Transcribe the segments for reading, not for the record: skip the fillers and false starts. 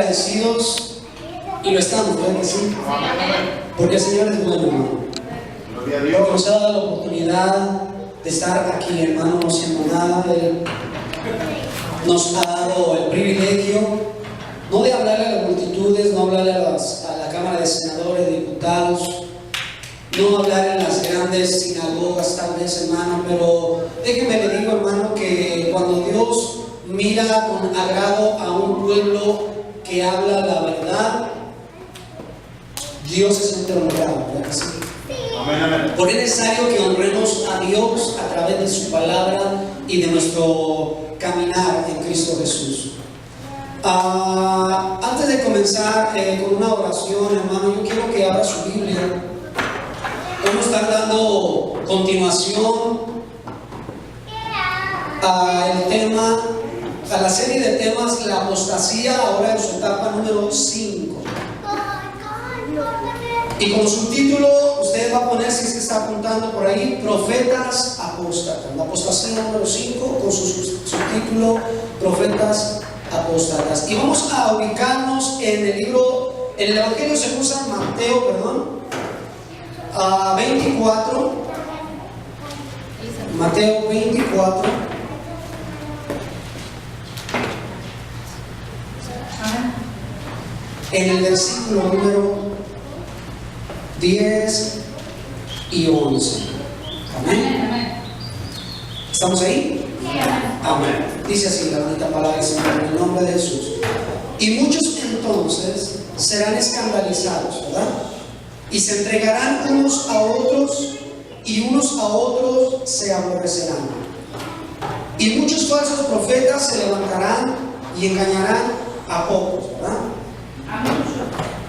agradecidos, y lo estamos, ¿verdad que sí? Porque el Señor es bueno, hermano. Porque nos ha dado la oportunidad de estar aquí, hermano, no siendo nada. Él nos ha dado el privilegio, no de hablarle a las multitudes, no hablarle a la Cámara de Senadores, Diputados, no hablar en las grandes sinagogas, tal vez, hermano, pero déjenme le digo, hermano, que cuando Dios mira con agrado a un pueblo que habla la verdad, Dios se siente honrado, ¿verdad que sí? Amén, amén. Por eso es necesario que honremos a Dios a través de su palabra y de nuestro caminar en Cristo Jesús. Antes de comenzar con una oración, hermano, yo quiero que abra su Biblia. Vamos a estar dando continuación al tema, a la serie de temas, la apostasía, ahora en su etapa número 5. Y como subtítulo, usted va a poner, si es que está apuntando por ahí, profetas apóstatas. La apostasía número 5, con su subtítulo, profetas apóstatas. Y vamos a ubicarnos en el libro, en el Evangelio según San Mateo, 24. Mateo 24. En el versículo número 10 y 11. Amén. ¿Estamos ahí? Amén. Dice así la bonita palabra del Señor en el nombre de Jesús. Y muchos entonces serán escandalizados, ¿verdad? Y se entregarán unos a otros, y unos a otros se aborrecerán. Y muchos falsos profetas se levantarán y engañarán a pocos, ¿verdad?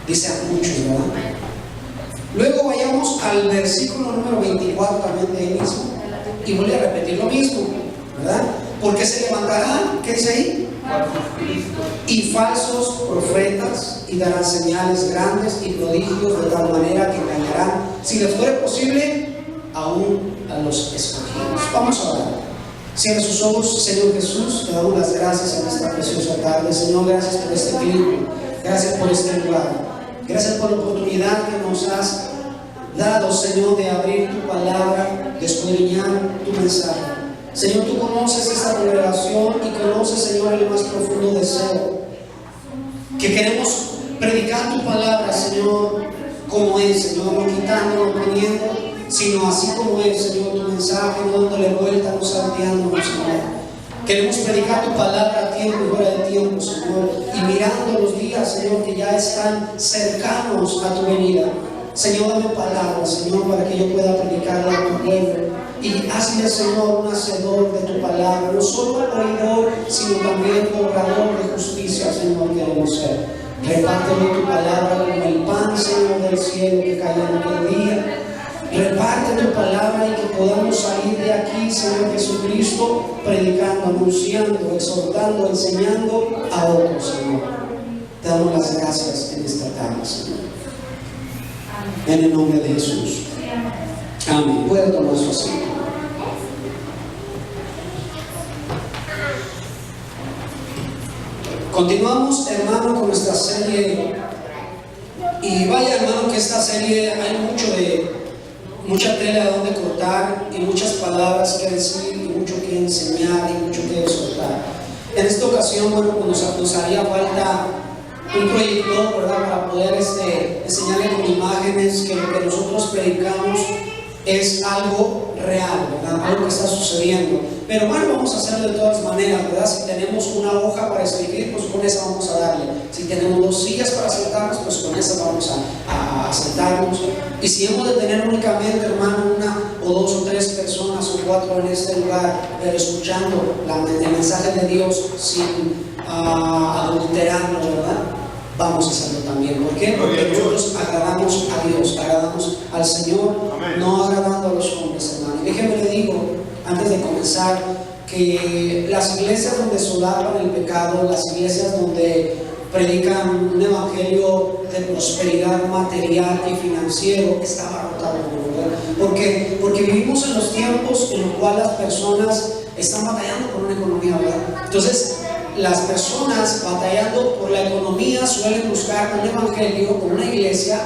Dice a muchos, ¿verdad? Luego vayamos al versículo número 24 también de ahí mismo, y vuelve a repetir lo mismo, ¿verdad? Porque se levantarán, ¿qué dice ahí? Y falsos profetas, y darán señales grandes y prodigios de tal manera que engañarán, si les fuere posible, aún a los escogidos. Vamos a orar. Cierra sus ojos. Señor Jesús, te damos las gracias en esta preciosa tarde. Señor, gracias por este clima, gracias por este lugar. Gracias por la oportunidad que nos has dado, Señor, de abrir tu palabra, de escudriñar tu mensaje. Señor, tú conoces esta congregación y conoces, Señor, el más profundo deseo que queremos predicar tu palabra, Señor, como es, Señor, no quitando, no poniendo, sino así como es, Señor, tu mensaje, no dándole vuelta, no salteándonos, Señor. Queremos predicar tu palabra a tiempo y fuera de tiempo, Señor, y mirando los días, Señor, que ya están cercanos a tu venida. Señor, dame palabra, Señor, para que yo pueda predicarla a tu pueblo. Y hazme, Señor, un hacedor de tu palabra, no solo oidor, sino también obrador de justicia, Señor, queremos ser. Repárteme tu palabra como el pan, Señor, del cielo que cayó en aquel día. Reparte tu palabra y que podamos salir de aquí, Señor Jesucristo, predicando, anunciando, exhortando, enseñando a otros, Señor. Te damos las gracias en esta tarde, Señor. En el nombre de Jesús. Amén. Puede tomar su asiento. Continuamos, hermano, con nuestra serie. Y vaya, hermano, que esta serie hay mucha tela de donde cortar y muchas palabras que decir y mucho que enseñar y mucho que exhortar. En esta ocasión, bueno, pues nos haría falta un proyector, ¿verdad? Para poder enseñarle con imágenes que lo que nosotros predicamos es algo real, ¿verdad? Algo que está sucediendo. Pero bueno, vamos a hacerlo de todas maneras, ¿verdad? Si tenemos una hoja para escribir, pues con esa vamos a darle. Si tenemos 2 sillas para sentarnos, pues con esa vamos a sentarnos. Y si hemos de tener únicamente, hermano, 1 o 2 o 3 personas o 4 en este lugar, escuchando el mensaje de Dios sin adulterarlo, ¿verdad? Vamos a hacerlo también. ¿Por qué? Porque nosotros agradamos a Dios, agradamos al Señor, no agradando a los hombres, hermano. Y déjenme le digo, antes de comenzar, que las iglesias donde solapan el pecado, las iglesias donde predican un evangelio de prosperidad material y financiero, está abarrotado, ¿verdad? Porque vivimos en los tiempos en los cuales las personas están batallando por una economía, ¿verdad? Entonces, las personas batallando por la economía suelen buscar un evangelio o una iglesia,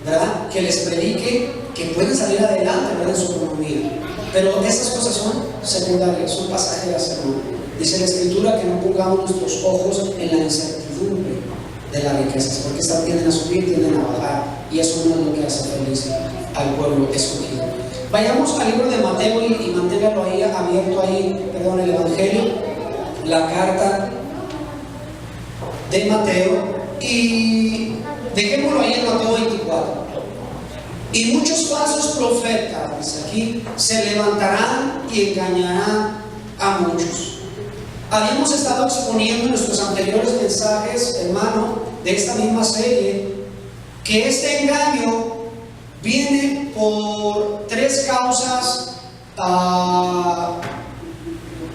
¿verdad?, que les predique que pueden salir adelante, ¿verdad?, en su economía. Pero esas cosas son secundarias, son pasajeras, hermano. Dice la Escritura que no pongamos nuestros ojos en la incertidumbre de las riquezas, porque estas tienden a subir, tienden a bajar, y eso no es lo que hace feliz al pueblo escogido. Vayamos al libro de Mateo y manténgalo ahí abierto, el Evangelio, la carta de Mateo, y dejémoslo ahí en Mateo 24. Y muchos falsos profetas, dice aquí, se levantarán y engañarán a muchos. Habíamos estado exponiendo en nuestros anteriores mensajes, hermano, de esta misma serie, que este engaño viene por tres causas.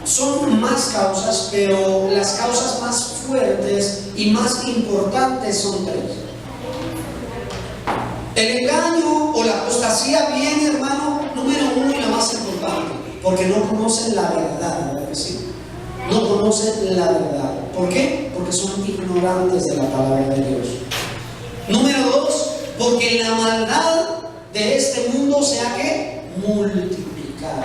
Son más causas, pero las causas más fuertes y más importantes son tres. El engaño o la apostasía viene, hermano, número uno y la más importante, porque no conocen la verdad, ¿verdad que sí? No conocen la verdad. ¿Por qué? Porque son ignorantes de la palabra de Dios. Número dos, porque la maldad de este mundo se ha multiplicado,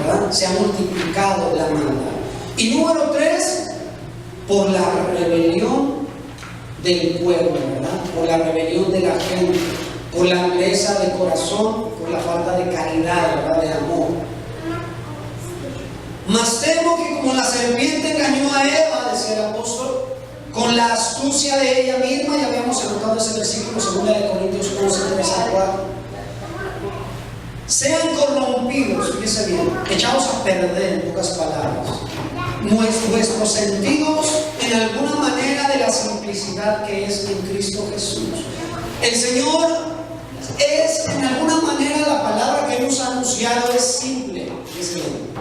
¿verdad? Se ha multiplicado la maldad. Y número tres, por la rebelión del pueblo, ¿verdad? Por la rebelión de la gente, por la dureza de corazón, por la falta de caridad, ¿verdad?, de amor. Mas temo que como la serpiente engañó a Eva, decía el apóstol, con la astucia de ella misma, ya habíamos anotado ese versículo, 2 Corintios 11, 3 a 4, sean corrompidos, fíjese bien, echados a perder, en pocas palabras, vuestros sentidos en alguna manera de la simplicidad que es en Cristo Jesús. El Señor es, en alguna manera, la palabra que nos ha anunciado es simple, fíjese bien.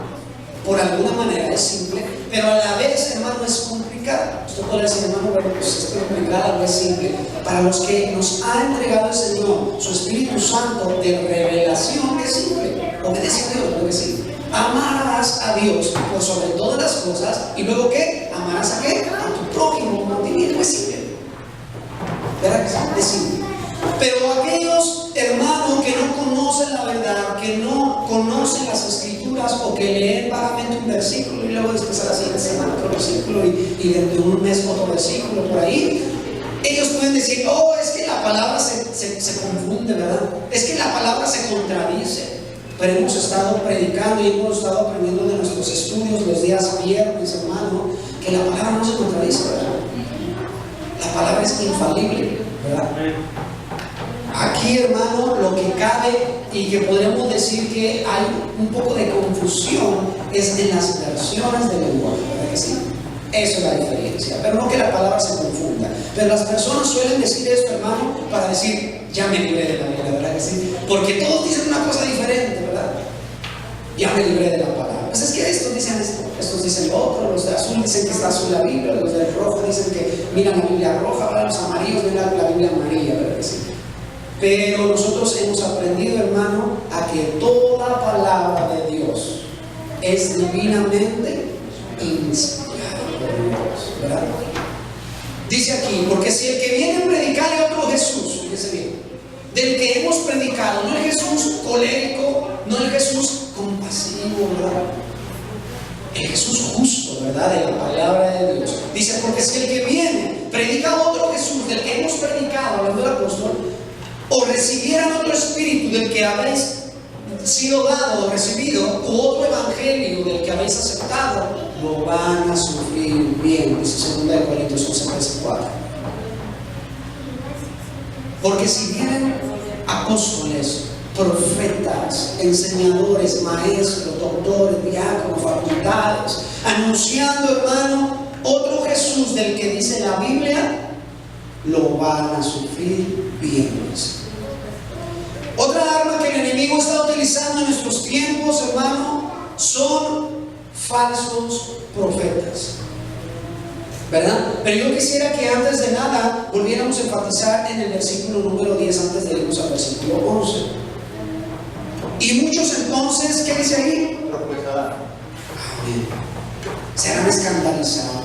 Por alguna manera es simple, pero a la vez, hermano, es complicada. Usted puede decir, hermano, bueno, pues es complicada, no es simple. Para los que nos ha entregado el Señor, su Espíritu Santo de revelación, es simple. Obedece a Dios, lo que sí. Amarás a Dios por sobre todas las cosas, y luego ¿qué? Amarás a ¿qué? A tu prójimo como a ti mismo. Es simple. ¿Verdad que sí? Es simple. Pero aquellos hermanos que no conocen la verdad, que no conocen las Escrituras, o que leen vagamente un versículo y luego después a la siguiente semana otro versículo y dentro de un mes otro versículo por ahí, ellos pueden decir, oh, es que la palabra se confunde, ¿verdad? Es que la palabra se contradice. Pero hemos estado predicando y hemos estado aprendiendo de nuestros estudios los días viernes, hermano, que la palabra no se contradice, ¿verdad? La palabra es infalible, ¿verdad? Aquí, hermano, lo que cabe y que podríamos decir que hay un poco de confusión es en las versiones del lenguaje, ¿verdad que sí? Eso es la diferencia, pero no que la palabra se confunda. Pero las personas suelen decir esto, hermano, para decir, ya me libré de la Biblia, ¿verdad que sí? Porque todos dicen una cosa diferente, ¿verdad? Ya me libré de la palabra. Pues es que estos dicen esto, estos dicen lo otro, los de azul dicen que está azul la Biblia, los de rojo dicen que miran la Biblia roja, ¿verdad? Los amarillos miran la Biblia amarilla, ¿verdad que sí? Pero nosotros hemos aprendido, hermano, a que toda palabra de Dios es divinamente inspirada por Dios, ¿verdad? Dice aquí, porque si el que viene a predicar es otro Jesús, fíjese bien, del que hemos predicado, no el Jesús colérico, no el Jesús compasivo, ¿verdad? El Jesús justo, ¿verdad? De la palabra de Dios. Dice, porque si el que viene predica otro Jesús del que hemos predicado, hablando del apóstol, o recibieran otro espíritu del que habéis sido dado o recibido, u otro evangelio del que habéis aceptado, lo van a sufrir bien, dice 2 Corintios 11, 3 y 4. Porque si vienen apóstoles, profetas, enseñadores, maestros, doctores, diáconos, facultades, anunciando, hermano, otro Jesús del que dice la Biblia, lo van a sufrir bien. Otra arma que el enemigo está utilizando en nuestros tiempos, hermano, son falsos profetas, ¿verdad? Pero yo quisiera que antes de nada volviéramos a enfatizar en el versículo número 10 antes de irnos al versículo 11. Y muchos entonces, ¿qué dice ahí? Profetizarán. serán escandalizados.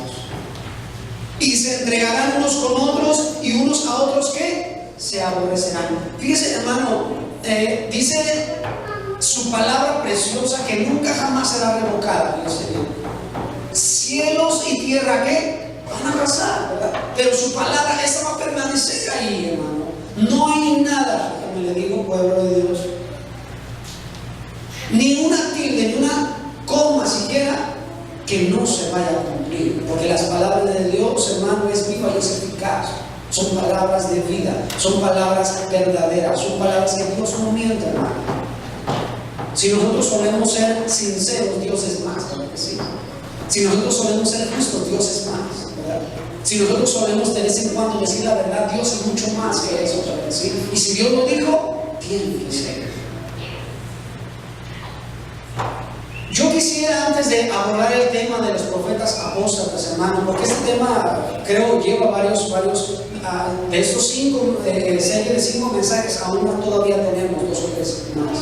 Y se entregarán unos con otros, y unos a otros que se aborrecerán. Fíjese, hermano, dice su palabra preciosa que nunca jamás será revocada. Fíjese bien. Cielos y tierra, ¿qué? Van a pasar, ¿verdad? Pero su palabra, esa va a permanecer ahí, hermano. No hay nada, como le digo, pueblo de Dios, ni una tilde, ni una coma siquiera, que no se vaya a cumplir. Porque las palabras de Dios, hermano, es viva y es eficaz. Son palabras de vida, son palabras verdaderas, son palabras que Dios no miente, hermano. Si nosotros solemos ser sinceros, Dios es más, ¿verdad que sí? Si nosotros solemos ser justos, Dios es más, ¿verdad? Si nosotros solemos de vez en cuando decir la verdad, Dios es mucho más que eso, ¿verdad que sí? Y si Dios lo dijo, tiene que ser. Yo quisiera, antes de abordar el tema de los profetas apóstatas, hermano, porque este tema creo lleva varios de estos 5 serie de 5 mensajes, aún todavía tenemos 2 o 3 más.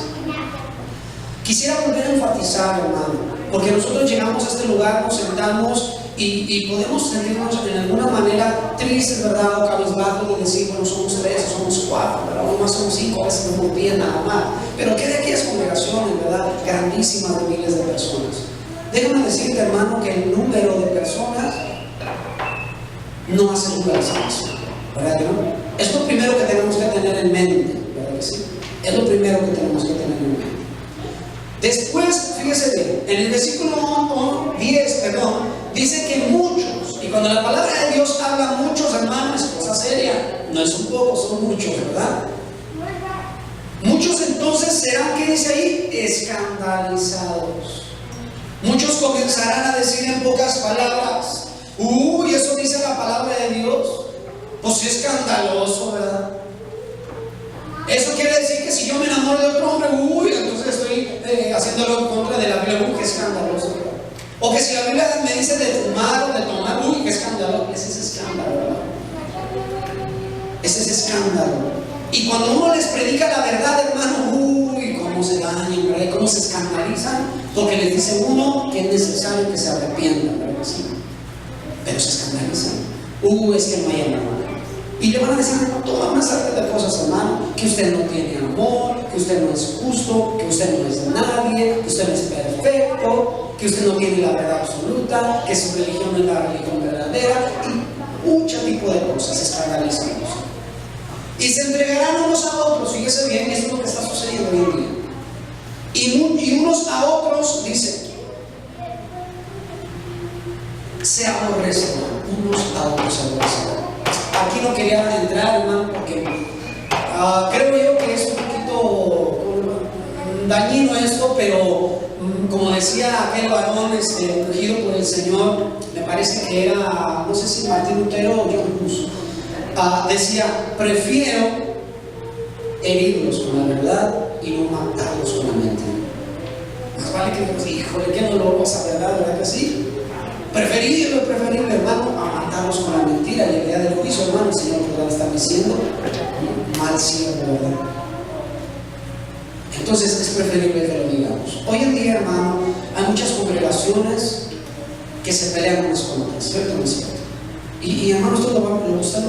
Quisiera volver a enfatizar, hermano, porque nosotros llegamos a este lugar, nos sentamos y podemos sentirnos en alguna manera tristes, ¿verdad? O cabizbajos de decir, bueno, somos 3 o somos 4, ¿verdad? O más somos 5, a veces no nos bien nada más. Pero ¿qué de aquellas congregaciones, ¿verdad? Grandísimas de miles de personas? Déjame decirte, hermano, que el número de personas no hace lugar a salvación, ¿verdad? ¿No? Es lo primero que tenemos que tener en mente, ¿verdad que sí? Es lo primero que tenemos que tener en mente. Después, fíjese bien, en el versículo 10, dice que muchos, y cuando la palabra de Dios habla muchos, hermanos, es cosa seria, no es un poco, son muchos, ¿verdad? Muchos entonces serán, ¿qué dice ahí? Escandalizados. Muchos comenzarán a decir en pocas palabras, uy, eso dice la palabra de Dios, pues es escandaloso, ¿verdad? Eso quiere decir que si yo me enamoro de otro hombre, uy, entonces estoy haciéndolo en contra de la Biblia, uy, qué escandaloso, ¿verdad? O que si la Biblia me dice de fumar o de tomar, uy, qué escándalo, ese es escándalo, ¿verdad? Ese es escándalo. Y cuando uno les predica la verdad, hermano, uy, cómo se dañan, ¿verdad? Cómo se escandalizan, porque les dice uno que es necesario que se arrepientan, ¿verdad? Sí. Pero se escandalizan, es que no hay amor. Y le van a decir toda una serie de cosas, hermano, que usted no tiene amor, que usted no es justo, que usted no es nadie, que usted no es perfecto, que usted no tiene la verdad absoluta, que su religión no es la religión verdadera, y mucho tipo de cosas escandalizan. Y se entregarán unos a otros, fíjese bien, eso es lo que está sucediendo hoy en día. Y unos a otros, dice, se aborrecerán, unos a otros se aborrecerán. Aquí no quería entrar, hermano, porque creo yo que es un poquito dañino esto, pero como decía aquel varón ungido por el Señor, me parece que era, no sé si Martín Lutero o John Hus, decía, prefiero herirlos con la verdad y no matarlos con la mentira. Más vale que digamos, híjole, qué dolorosa, ¿verdad que sí? Preferible, hermano, a matarlos con la mentira. Y el día del juicio, hermano, el Señor podrá estar diciendo, mal siervo, ¿verdad? Entonces es preferible que lo digamos. Hoy en día, hermano, hay muchas congregaciones que se pelean unas con otras, ¿cierto o no es cierto? Y hermano, usted lo va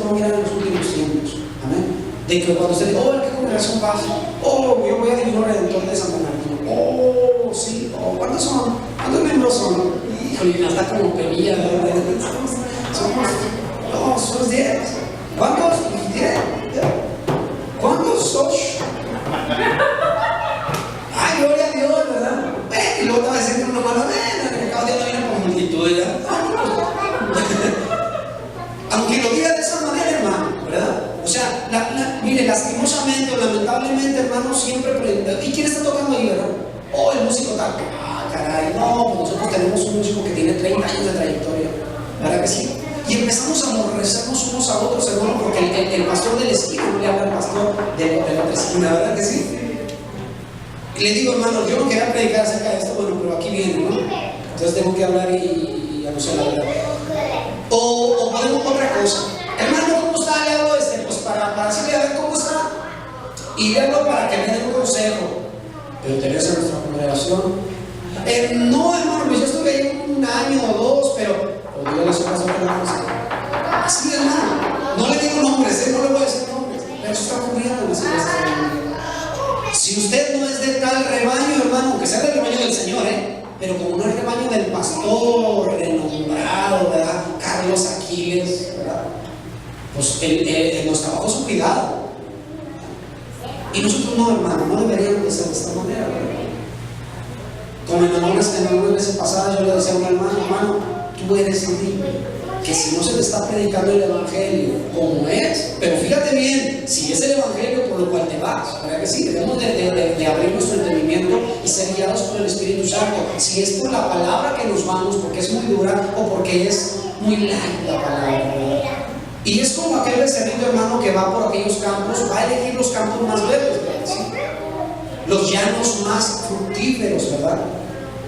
a mirar en los últimos tiempos, amén. De que cuando usted dice, ¿qué congregación pasa? Yo voy a Divino Redentor de San Bernardino. Sí, ¿cuántos son? ¿Cuántos miembros son? Híjole, está como pelilla, ¿verdad? Somos 10. ¿Cuántos? 10. ¿Cuántos son? Ay, gloria a Dios, ¿verdad? Y luego te va a decir que uno malo, que cada día no viene con multitud, ¿verdad? Aunque lo diga de esa manera, hermano, ¿verdad? O sea, mire, lastimosamente o lamentablemente, hermano, siempre pregunta, ¿y quién está tocando ahí, verdad? El músico tal. Caray, no, pues nosotros tenemos un músico que tiene 30 años de trayectoria, ¿verdad que sí? Y empezamos a aborrecernos unos a otros, hermano, porque el pastor de la esquina no le habla al pastor de la otra esquina, ¿verdad que sí? Y le digo, hermano, yo no quería predicar acerca de esto, bueno, pero aquí viene, ¿no? Entonces tengo que hablar y anunciar la verdad. O podemos otra cosa. Hermano, ¿cómo está? Le hablo pues para decirle a ver cómo está. Y le hablo para que me dé un consejo. Pero tenés en nuestra congregación. No, hermano, yo estuve ahí un año o del pastor renombrado, ¿verdad? Carlos Aquiles, ¿verdad? Pues él no estaba bajo su cuidado. Y nosotros no, hermano, no deberíamos de ser de esta manera, ¿verdad? Como en algunas veces pasadas yo le decía a un hermano, tú eres libre. Que si no se le está predicando el evangelio como es, pero fíjate bien, si es el evangelio por lo cual te vas, ¿verdad que sí? Debemos de abrir nuestro entendimiento y ser guiados por el Espíritu Santo. Si es por la palabra que nos vamos, porque es muy dura o porque es muy light la palabra, ¿verdad? Y es como aquel becerrito, hermano, que va por aquellos campos, va a elegir los campos más verdes, ¿verdad que sí? Los llanos más fructíferos, ¿verdad?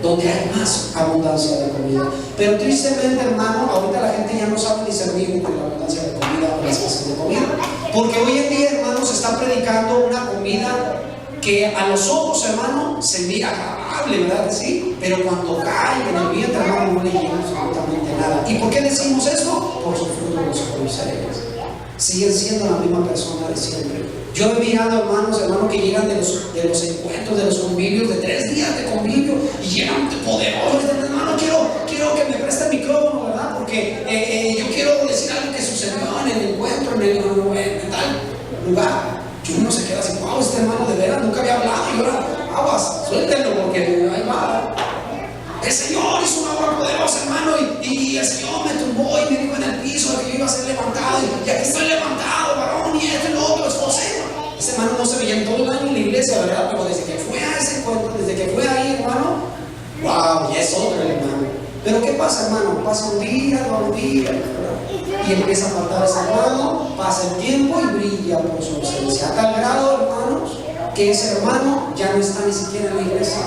Donde hay más abundancia de comida. Pero tristemente, hermano, ahorita la gente ya no sabe discernir entre la abundancia de comida o la escasez de comida. Porque hoy en día, hermano, se está predicando una comida que a los ojos, hermano, se mira agradable, ¿verdad que sí? Pero cuando cae en el vientre, hermano, no le llega absolutamente nada. ¿Y por qué decimos esto? Por sus frutos los conoceréis. Siguen siendo la misma persona de siempre. Yo he mirado hermanos que llegan de los encuentros, de los convivios, de 3 días de convivio, y llegan poderosos. Dicen, hermano, quiero que me preste el micrófono, ¿verdad? Porque yo quiero decir algo que sucedió en el encuentro, en tal lugar. Y uno se queda así, wow, este hermano de veras nunca había hablado, y ahora, aguas, suéltenlo, porque ahí va. El Señor hizo una obra poderosa, hermano, y el Señor me tumbó y me dijo en el piso que yo iba a ser levantado, y aquí estoy levantado, varón, y esto y lo otro, esforcé. Ese hermano no se veía en todo el año en la iglesia, ¿verdad? Pero desde que fue a ese encuentro, desde que fue ahí, hermano, wow, ya es otro hermano. Pero ¿qué pasa, hermano? Pasa un día, 2 días, ¿verdad? Y empieza a faltar ese hermano, pasa el tiempo y brilla por su ausencia. A tal grado, hermanos, que ese hermano ya no está ni siquiera en la iglesia.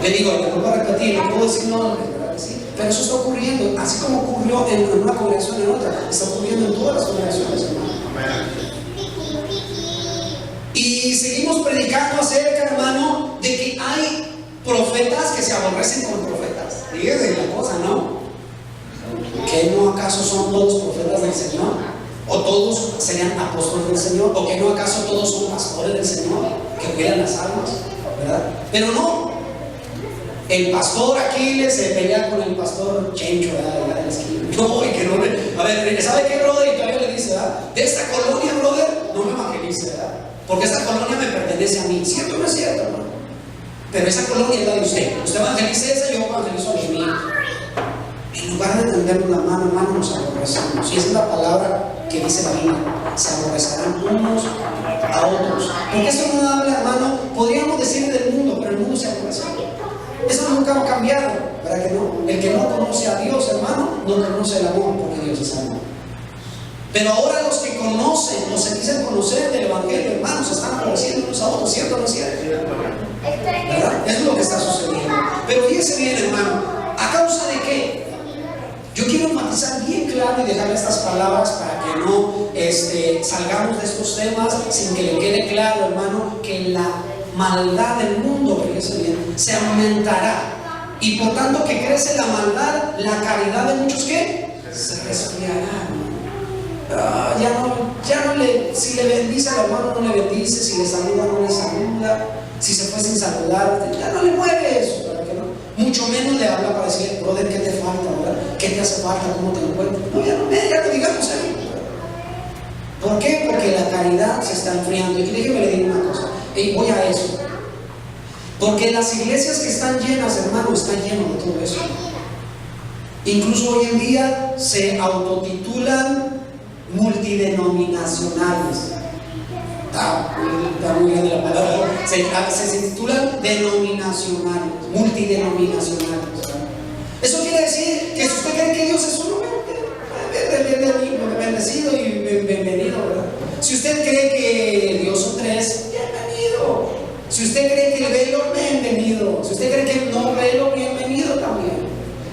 Le digo, le vuelvo a repetir, no puedo decir nombres, ¿verdad que sí? Pero eso está ocurriendo, así como ocurrió en una congregación y en otra, está ocurriendo en todas las congregaciones, hermano. Y seguimos predicando acerca, hermano, de que hay profetas que se aborrecen con profetas. Fíjate la cosa, ¿no? ¿Que no acaso son todos profetas del Señor? ¿O todos serían apóstoles del Señor? ¿O que no acaso todos son pastores del Señor que cuidan las almas? ¿Verdad? Pero no. El pastor Aquiles se pelea con el pastor Chencho, ¿verdad? De la esquina. No, y que no le. A ver, ¿sabe qué, brother? Y todavía le dice, ¿verdad? De esta colonia, brother, no me evangelice, ¿verdad? Porque esta colonia me pertenece a mí. ¿Cierto o no es cierto, hermano? Pero esa colonia es la de usted. Usted evangelice esa, yo evangelizo a la mía. En lugar de tendernos la mano, hermano, nos aborrecemos. Y esa es la palabra que dice la Biblia. Se aborrecerán unos a otros. Porque eso no habla, hermano, podríamos decir del mundo, pero el mundo se aborrece. Eso nunca ha cambiado, ¿verdad que no? El que no conoce a Dios, hermano, no conoce el amor, porque Dios es amor. Pero ahora los que conocen, o se dicen conocer del Evangelio, hermanos, se están aborreciendo unos a otros, ¿cierto o no es cierto? ¿Verdad? Eso es lo que está sucediendo. Pero fíjese bien, hermano, ¿a causa de qué? Yo quiero enfatizar bien claro y dejar estas palabras para que no salgamos de estos temas sin que le quede claro, hermano, que la maldad del mundo, fíjese bien, se aumentará. Y por tanto que crece la maldad, la caridad de muchos, ¿qué? Se resfriará. Ya no le, si le bendice al hermano no le bendice, si le saluda no le saluda, si se fue sin saludar, ya no le mueve eso, ¿verdad que no? Mucho menos le habla para decirle, brother, ¿qué te falta, verdad? ¿Qué te hace falta? ¿Cómo te encuentras? No, ya no digamos ahí. ¿Por qué? Porque la caridad se está enfriando. Y déjeme le digo una cosa, y voy a eso. Porque las iglesias que están llenas, hermano, están llenas de todo eso. Incluso hoy en día se autotitulan multidenominacionales. Está muy bien la palabra. Se titulan denominacionales, multidenominacionales. Eso quiere decir que si usted cree que Dios es uno, bendecido y bienvenido, ¿verdad? Si usted cree que Dios son 3, bienvenido. Si usted cree que el velo, bienvenido. Si usted cree que no velo, bienvenido también.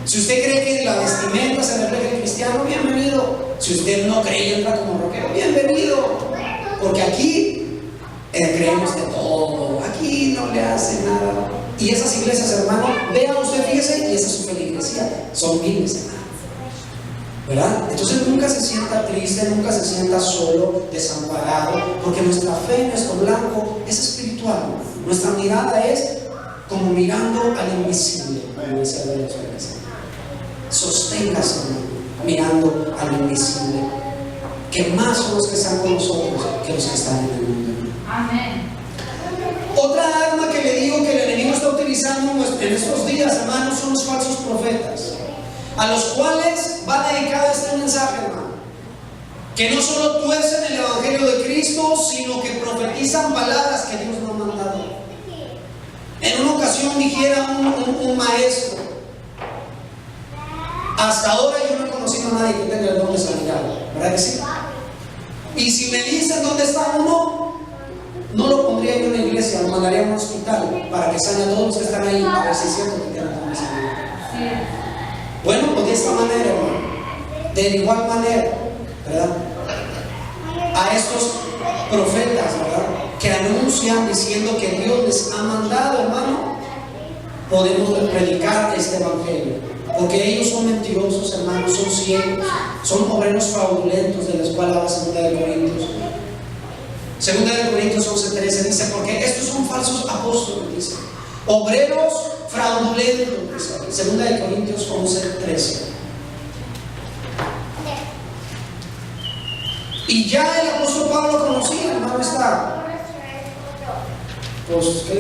Si usted cree que la vestimenta se refleja en cristiano, bienvenido. Si usted no cree y entra como rockero, bienvenido. Porque aquí creemos de todo. Aquí no le hace nada. Y esas iglesias, hermano, vean usted, fíjese, y esa es su feligresía. Son miles, hermano. ¿Verdad? Entonces nunca se sienta triste, nunca se sienta solo, desamparado, porque nuestra fe, nuestro blanco es espiritual. Nuestra mirada es como mirando al invisible, como dice la Biblia. sosténgase, hermano, mirando a lo invisible, que más son los que están con nosotros que los que están en el mundo. Amén. Otra arma que le digo que el enemigo está utilizando en estos días, hermanos, son los falsos profetas, a los cuales va dedicado este mensaje, hermano. Que no solo tuercen el evangelio de Cristo, sino que profetizan palabras que Dios no ha mandado. En una ocasión dijera un maestro: hasta ahora yo no he conocido a nadie que tenga el don de sanidad, ¿verdad que sí? Y si me dicen dónde está uno, no lo pondría yo en una iglesia, lo mandaría a un hospital para que sane a todos los que están ahí, a ver si es cierto que tienen el don de sanidad. Bueno, pues de esta manera, hermano, de igual manera, ¿verdad? A estos profetas, ¿verdad?, que anuncian diciendo que Dios les ha mandado, hermano, podemos predicar este evangelio, porque ellos son mentirosos, hermanos, son ciegos, son obreros fraudulentos, de los cuales habla 2 de Corintios. 2 de Corintios 11:13 dice: porque estos son falsos apóstoles, dice, obreros fraudulentos, dice, 2 de Corintios 11:13. Y ya el apóstol Pablo conocía, hermano, esta, pues, ¿qué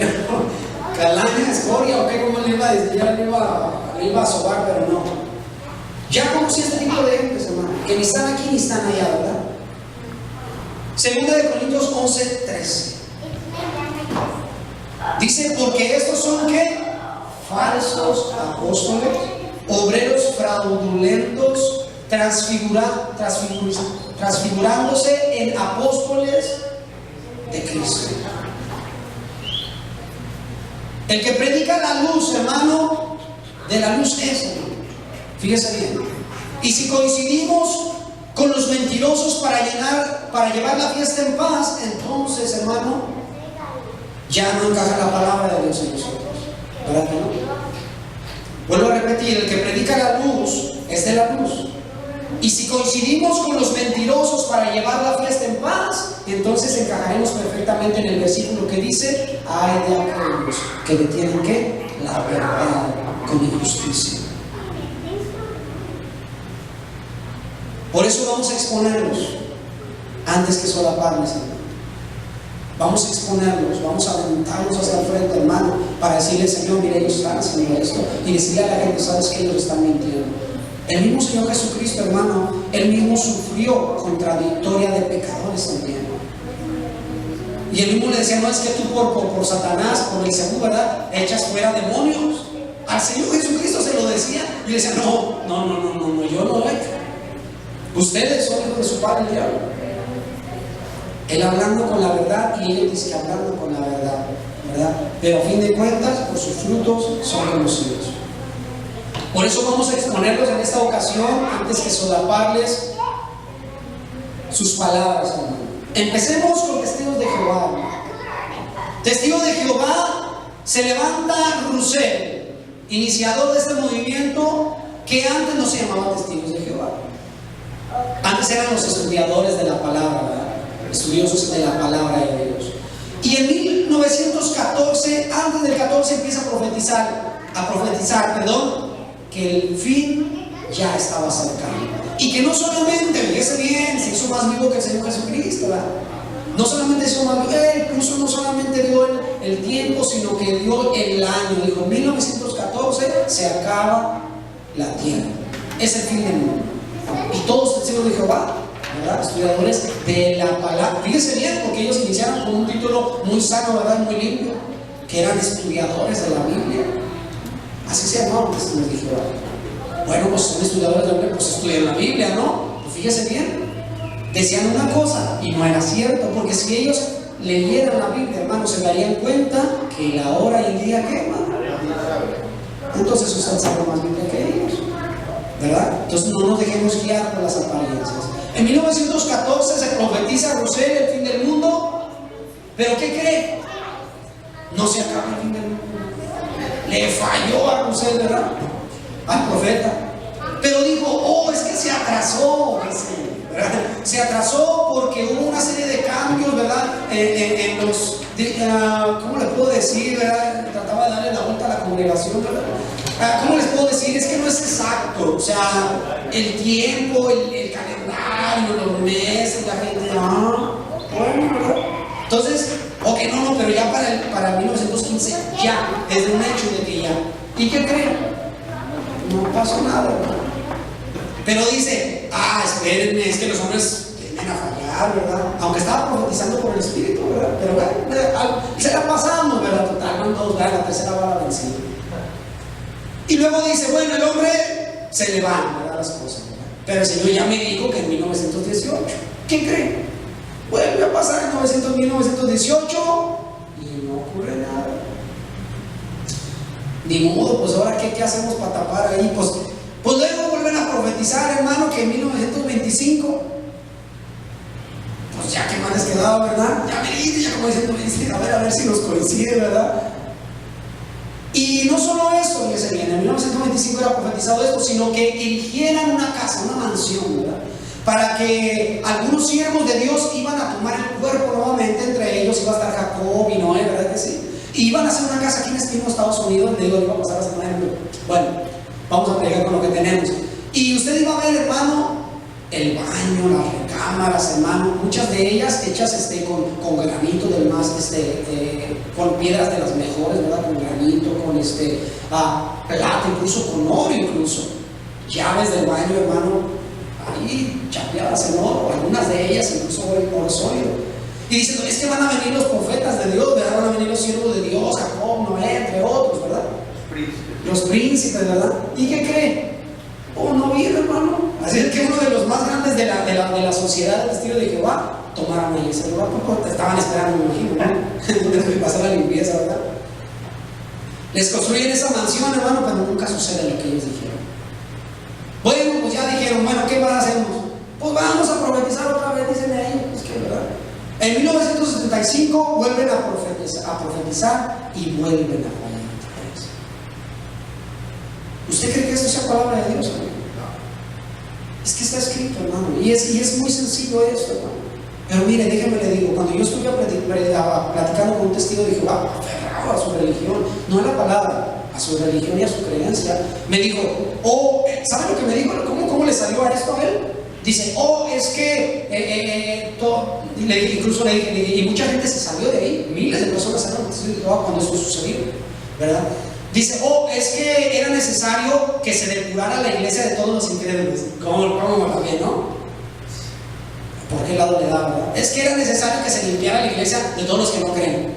calaña, escoria o qué, como le iba a decir? Ya le iba a sobar, pero no. Ya conocía este tipo de gentes, hermano, que ni están aquí ni están allá, ¿verdad? 2 de Corintios 11:13 dice: porque estos son, ¿qué? Falsos apóstoles, obreros fraudulentos, transfigurándose en apóstoles de Cristo. El que predica la luz, hermano, de la luz es, hermano. Fíjese bien. Y si coincidimos con los mentirosos para llevar la fiesta en paz, entonces, hermano, ya no encaja la palabra de Dios en nosotros, ¿verdad que no? Vuelvo a repetir: el que predica la luz es de la luz. Y si coincidimos con los mentirosos para llevar la fiesta en paz, entonces encajaremos perfectamente en el versículo que dice: ay de aquellos que detienen, ¿qué? La verdad con injusticia. Por eso vamos a exponerlos antes que solaparles, hermano. Vamos a exponerlos, vamos a aventarlos hacia el frente, hermano, para decirle: Señor, mire, ellos están haciendo esto, y decirle a la gente: sabes que ellos están mintiendo. El mismo Señor Jesucristo, hermano, Él mismo sufrió contradictoria de pecadores también. Y Él mismo le decía: no es que tú por Satanás, por el según, ¿verdad?, echas fuera demonios. Al Señor Jesucristo se lo decía, y le decía: no, yo no lo he hecho. Ustedes son hijos de su padre el diablo. Él hablando con la verdad y ellos dicen que hablando con la verdad, ¿verdad? Pero a fin de cuentas, por sus frutos son conocidos. Por eso vamos a exponerlos en esta ocasión antes que solaparles sus palabras, hermano. Empecemos con testigos de Jehová. Testigo de Jehová se levanta Russell, iniciador de este movimiento que antes no se llamaba testigos de Jehová. Antes eran los estudiadores de la palabra, ¿verdad?, estudiosos de la palabra de Dios. Y en 1914, antes del 14, empieza a profetizar, que el fin ya estaba cercano. Y que no solamente, fíjese bien, se hizo más vivo que el Señor Jesucristo, ¿verdad? No solamente se hizo más vivo, incluso no solamente dio el tiempo, sino que dio el año. Dijo: en 1914 se acaba la tierra. Es el fin del mundo. Y todos testigos de Jehová, ¿verdad?, estudiadores de la palabra. Fíjense bien, porque ellos iniciaron con un título muy sano, ¿verdad?, muy limpio, que eran estudiadores de la Biblia. Así se llamaban testigos de Jehová. Bueno, pues son estudiadores de la Biblia, pues estudian la Biblia, ¿no? Pues fíjese bien, decían una cosa y no era cierto, porque si ellos leyeran la Biblia, hermanos, se darían cuenta que la hora y el día, ¿qué, hermano? Entonces ustedes saben más Biblia que ellos, ¿verdad? Entonces no nos dejemos guiar por las apariencias. En 1914 se profetiza a Russell el fin del mundo, pero ¿qué cree? No se acaba el fin del mundo. Le falló a Russell, ¿verdad?, al profeta. Pero dijo: oh, es que se atrasó, ¿verdad? Se atrasó porque hubo una serie de cambios, ¿verdad?, en los, ¿cómo le puedo decir, verdad? Trataba de darle la vuelta a la congregación, ¿verdad? ¿Cómo les puedo decir? Es que no es exacto, o sea, el tiempo, el calendario, los meses, la gente, bueno, ¿verdad? Entonces, ok, no, pero ya para 1915, ya, es un hecho de que ya. ¿Y qué creen? No pasó nada, ¿verdad? Pero dice, espérenme, es que los hombres tienden a fallar, ¿verdad? Aunque estaba profetizando por el Espíritu, ¿verdad? Pero bueno, se la pasamos, ¿verdad? Total, van todos, ¿verdad? La tercera bala vencida. Y luego dice, bueno, el hombre se le van, ¿verdad? Las cosas, ¿verdad? Pero el Señor ya me dijo que en 1918, ¿quién cree? Vuelve a pasar en 1918 y no ocurre nada. Ni modo, pues ahora ¿qué hacemos para tapar ahí? Pues luego vuelven a profetizar, hermano, que en 1925, pues ya que más les quedaba, ¿verdad? Ya me dice, ya como diciendo, a ver si nos coincide, ¿verdad? Y no solo eso, fíjese bien, en 1925 era profetizado esto, sino que erigieran una casa, una mansión, ¿verdad? Para que algunos siervos de Dios iban a tomar el cuerpo nuevamente, entre ellos iba a estar Jacob y Noé, ¿verdad que sí? Y iban a hacer una casa aquí en Espino, Estados Unidos, le digo, iba a pasar la semana en vivo. Bueno, vamos a predicar con lo que tenemos. Y usted iba a ver, hermano, el baño, las recámaras, hermano, muchas de ellas hechas con granito del más, con piedras de las mejores, ¿verdad? Con granito, con plata, incluso con oro, incluso. Llaves del baño, hermano, ahí chapeadas en oro, algunas de ellas incluso oro sólido. Y dicen, es que van a venir los profetas de Dios, ¿verdad? Van a venir los siervos de Dios, Jacob, Noé, entre otros, ¿verdad? Los príncipes, ¿verdad? ¿Y qué creen? No viene, hermano. Así es que uno de los más grandes de la sociedad del testigo de Jehová tomaron ahí ese lugar, porque estaban esperando, me imagino, ¿no? Después de pasar la limpieza, ¿verdad? Les construyen esa mansión, hermano, pero nunca sucede lo que ellos dijeron. Bueno, pues ya dijeron, bueno, ¿qué más hacemos? Pues vamos a profetizar otra vez, dicen ahí, pues que, ¿verdad? En 1975 vuelven a profetizar y vuelven a fallar otra vez. ¿Usted cree que esto sea palabra de Dios, hermano? Es que está escrito, hermano, y es muy sencillo esto, hermano. Pero mire, déjeme le digo, cuando yo estuve platicando con un testigo de Jehová, aferrado a su religión, no a la palabra, a su religión y a su creencia, me dijo, ¿sabe lo que me dijo? ¿Cómo le salió a esto a él? Dice, es que incluso le dije, y mucha gente se salió de ahí, miles de personas salieron cuando esto sucedió, ¿verdad? Dice, es que era necesario que se depurara la iglesia de todos los incrédulos. ¿Cómo también, no? ¿Por qué lado le da, verdad? Es que era necesario que se limpiara la iglesia de todos los que no creen.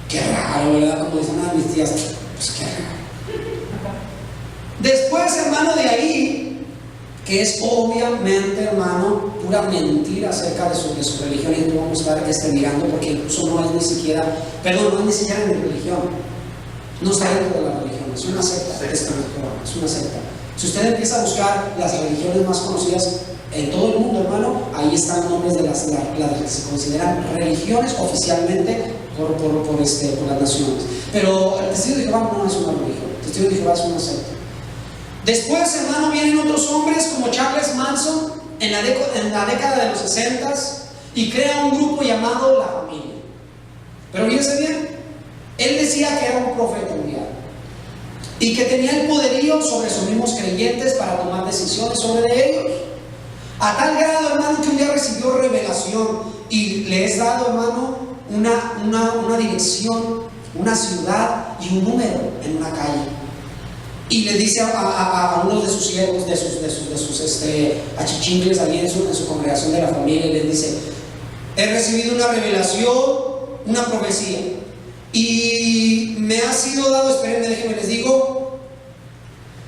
Qué raro, ¿verdad? Como dicen mis tías, pues qué raro. Después, hermano, de ahí, que es obviamente, hermano, pura mentira acerca de su religión, y no vamos a estar mirando, porque incluso no es ni siquiera en mi religión, no está dentro de la religión, es una secta, es una secta. Si usted empieza a buscar las religiones más conocidas en todo el mundo, hermano, ahí están los nombres de las que se consideran religiones oficialmente por las naciones. Pero el testigo de Jehová no es una religión, el testigo de Jehová es una secta. Después, hermano, vienen otros hombres como Charles Manson en la década de los 60 y crea un grupo llamado La Familia. Pero fíjense bien, él decía que era un profeta enviado y que tenía el poderío sobre sus mismos creyentes para tomar decisiones sobre ellos. A tal grado, hermano, que un día recibió revelación y le es dado, hermano, una dirección, una ciudad y un número en una calle. Y le dice a uno de sus siervos, de sus achichincles allí en su congregación de La Familia, y les dice, he recibido una revelación, una profecía, y me ha sido dado, espérenme, déjenme les digo,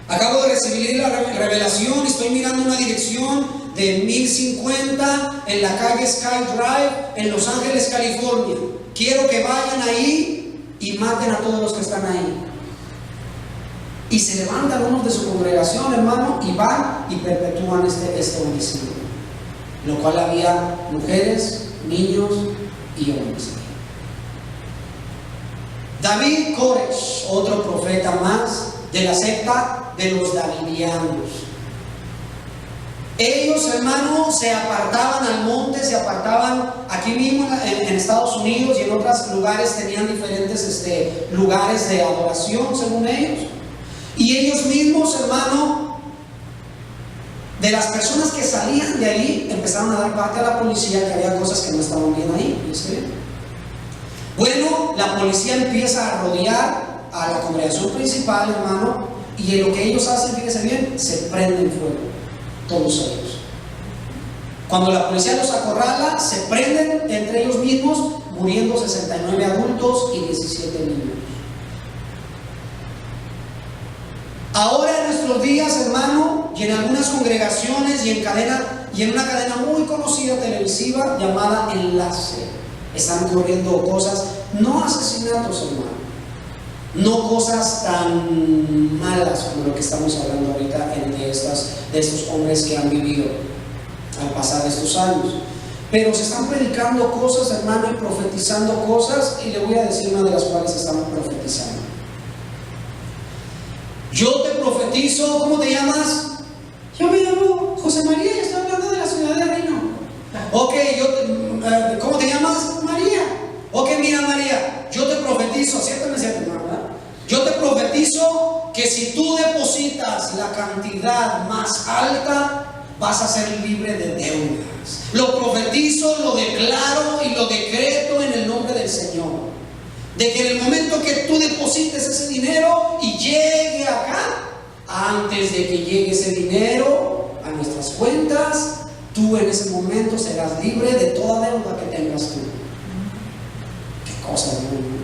acabo de recibir la revelación, estoy mirando una dirección de 1050 en la calle Sky Drive en Los Ángeles, California. Quiero que vayan ahí y maten a todos los que están ahí. Y se levantan unos de su congregación, hermano, y van y perpetúan este homicidio, lo cual había mujeres, niños y hombres. David Koresh, otro profeta más de la secta de los davidianos. Ellos, hermano, se apartaban al monte, se apartaban aquí mismo en Estados Unidos y en otros lugares, tenían diferentes lugares de adoración según ellos. Y ellos mismos, hermano, de las personas que salían de ahí, empezaron a dar parte a la policía que había cosas que no estaban bien ahí. ¿Sí? Bueno, la policía empieza a rodear a la congregación principal, hermano, y en lo que ellos hacen, fíjense bien, se prenden fuego, todos ellos. Cuando la policía los acorrala, se prenden entre ellos mismos, muriendo 69 adultos y 17 niños. Ahora en nuestros días, hermano, y en algunas congregaciones y en una cadena muy conocida televisiva llamada Enlace, están ocurriendo cosas, no asesinatos, hermano, no cosas tan malas como lo que estamos hablando ahorita de estos hombres que han vivido al pasar estos años. Pero se están predicando cosas, hermano, y profetizando cosas, y le voy a decir una de las cuales estamos profetizando. Yo te profetizo, ¿cómo te llamas? Yo me llamo José María y estoy hablando de la ciudad de Rino. Ok, ¿cómo te llamas? María. Ok, mira María, yo te profetizo, acércame, ¿verdad? Yo te profetizo que si tú depositas la cantidad más alta, vas a ser libre de deudas. Lo profetizo, lo declaro y lo decreto en el nombre del Señor. De que en el momento que tú deposites ese dinero y llegue acá, antes de que llegue ese dinero a nuestras cuentas, tú en ese momento serás libre de toda deuda que tengas tú. Qué cosa, hermano.